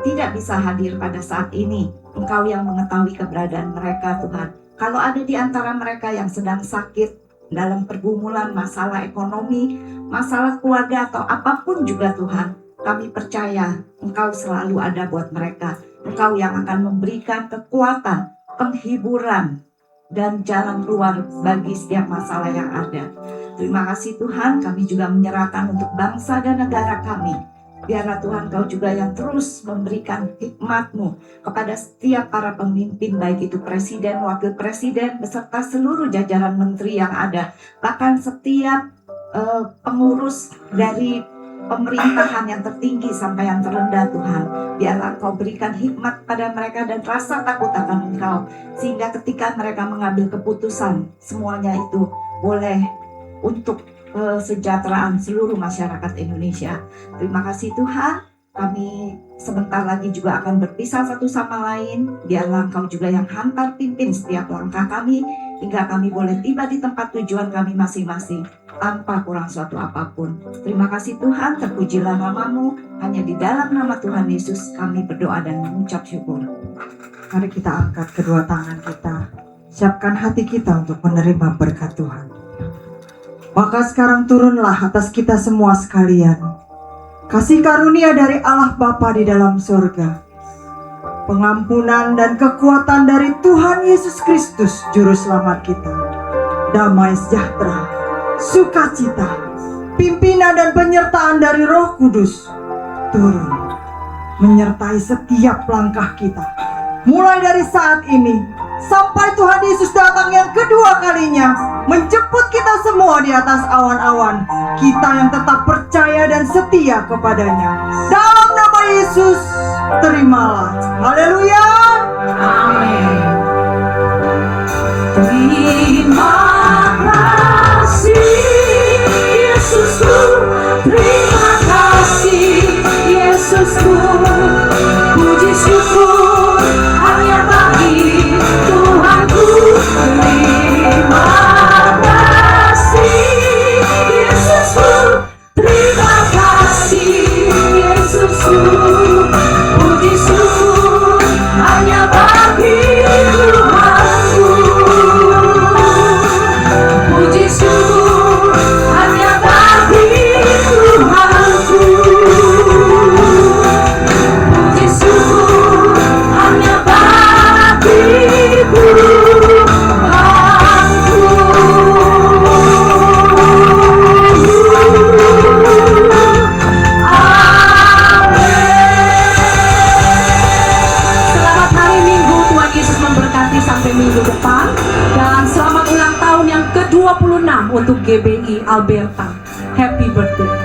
tidak bisa hadir pada saat ini. Engkau yang mengetahui keberadaan mereka Tuhan. Kalau ada di antara mereka yang sedang sakit, dalam pergumulan masalah ekonomi, masalah keluarga, atau apapun juga Tuhan, kami percaya Engkau selalu ada buat mereka. Engkau yang akan memberikan kekuatan, penghiburan, dan jalan keluar bagi setiap masalah yang ada. Terima kasih Tuhan, kami juga menyerahkan untuk bangsa dan negara kami. Biarlah Tuhan Kau juga yang terus memberikan hikmat-Mu kepada setiap para pemimpin, baik itu presiden, wakil presiden, beserta seluruh jajaran menteri yang ada. Bahkan setiap pengurus dari pemerintahan yang tertinggi sampai yang terendah Tuhan. Biarlah Engkau berikan hikmat pada mereka dan rasa takut akan Engkau, sehingga ketika mereka mengambil keputusan, semuanya itu boleh untuk kesejahteraan seluruh masyarakat Indonesia. Terima kasih Tuhan. Kami sebentar lagi juga akan berpisah satu sama lain. Biarlah Engkau juga yang hantar pimpin setiap langkah kami, hingga kami boleh tiba di tempat tujuan kami masing-masing tanpa kurang suatu apapun. Terima kasih Tuhan, terpujilah nama-Mu. Hanya di dalam nama Tuhan Yesus kami berdoa dan mengucap syukur. Mari kita angkat kedua tangan kita. Siapkan hati kita untuk menerima berkat Tuhan. Maka sekarang turunlah atas kita semua sekalian kasih karunia dari Allah Bapa di dalam surga, pengampunan dan kekuatan dari Tuhan Yesus Kristus Juru Selamat kita, damai sejahtera, sukacita, pimpinan dan penyertaan dari Roh Kudus turun menyertai setiap langkah kita, mulai dari saat ini sampai Tuhan Yesus datang yang kedua kalinya menjemput kita semua di atas awan-awan. Kita yang tetap percaya dan setia kepadanya. Dalam nama Yesus, terimalah. Haleluya. Amin. Terima kasih. GBI Alberta. Happy birthday.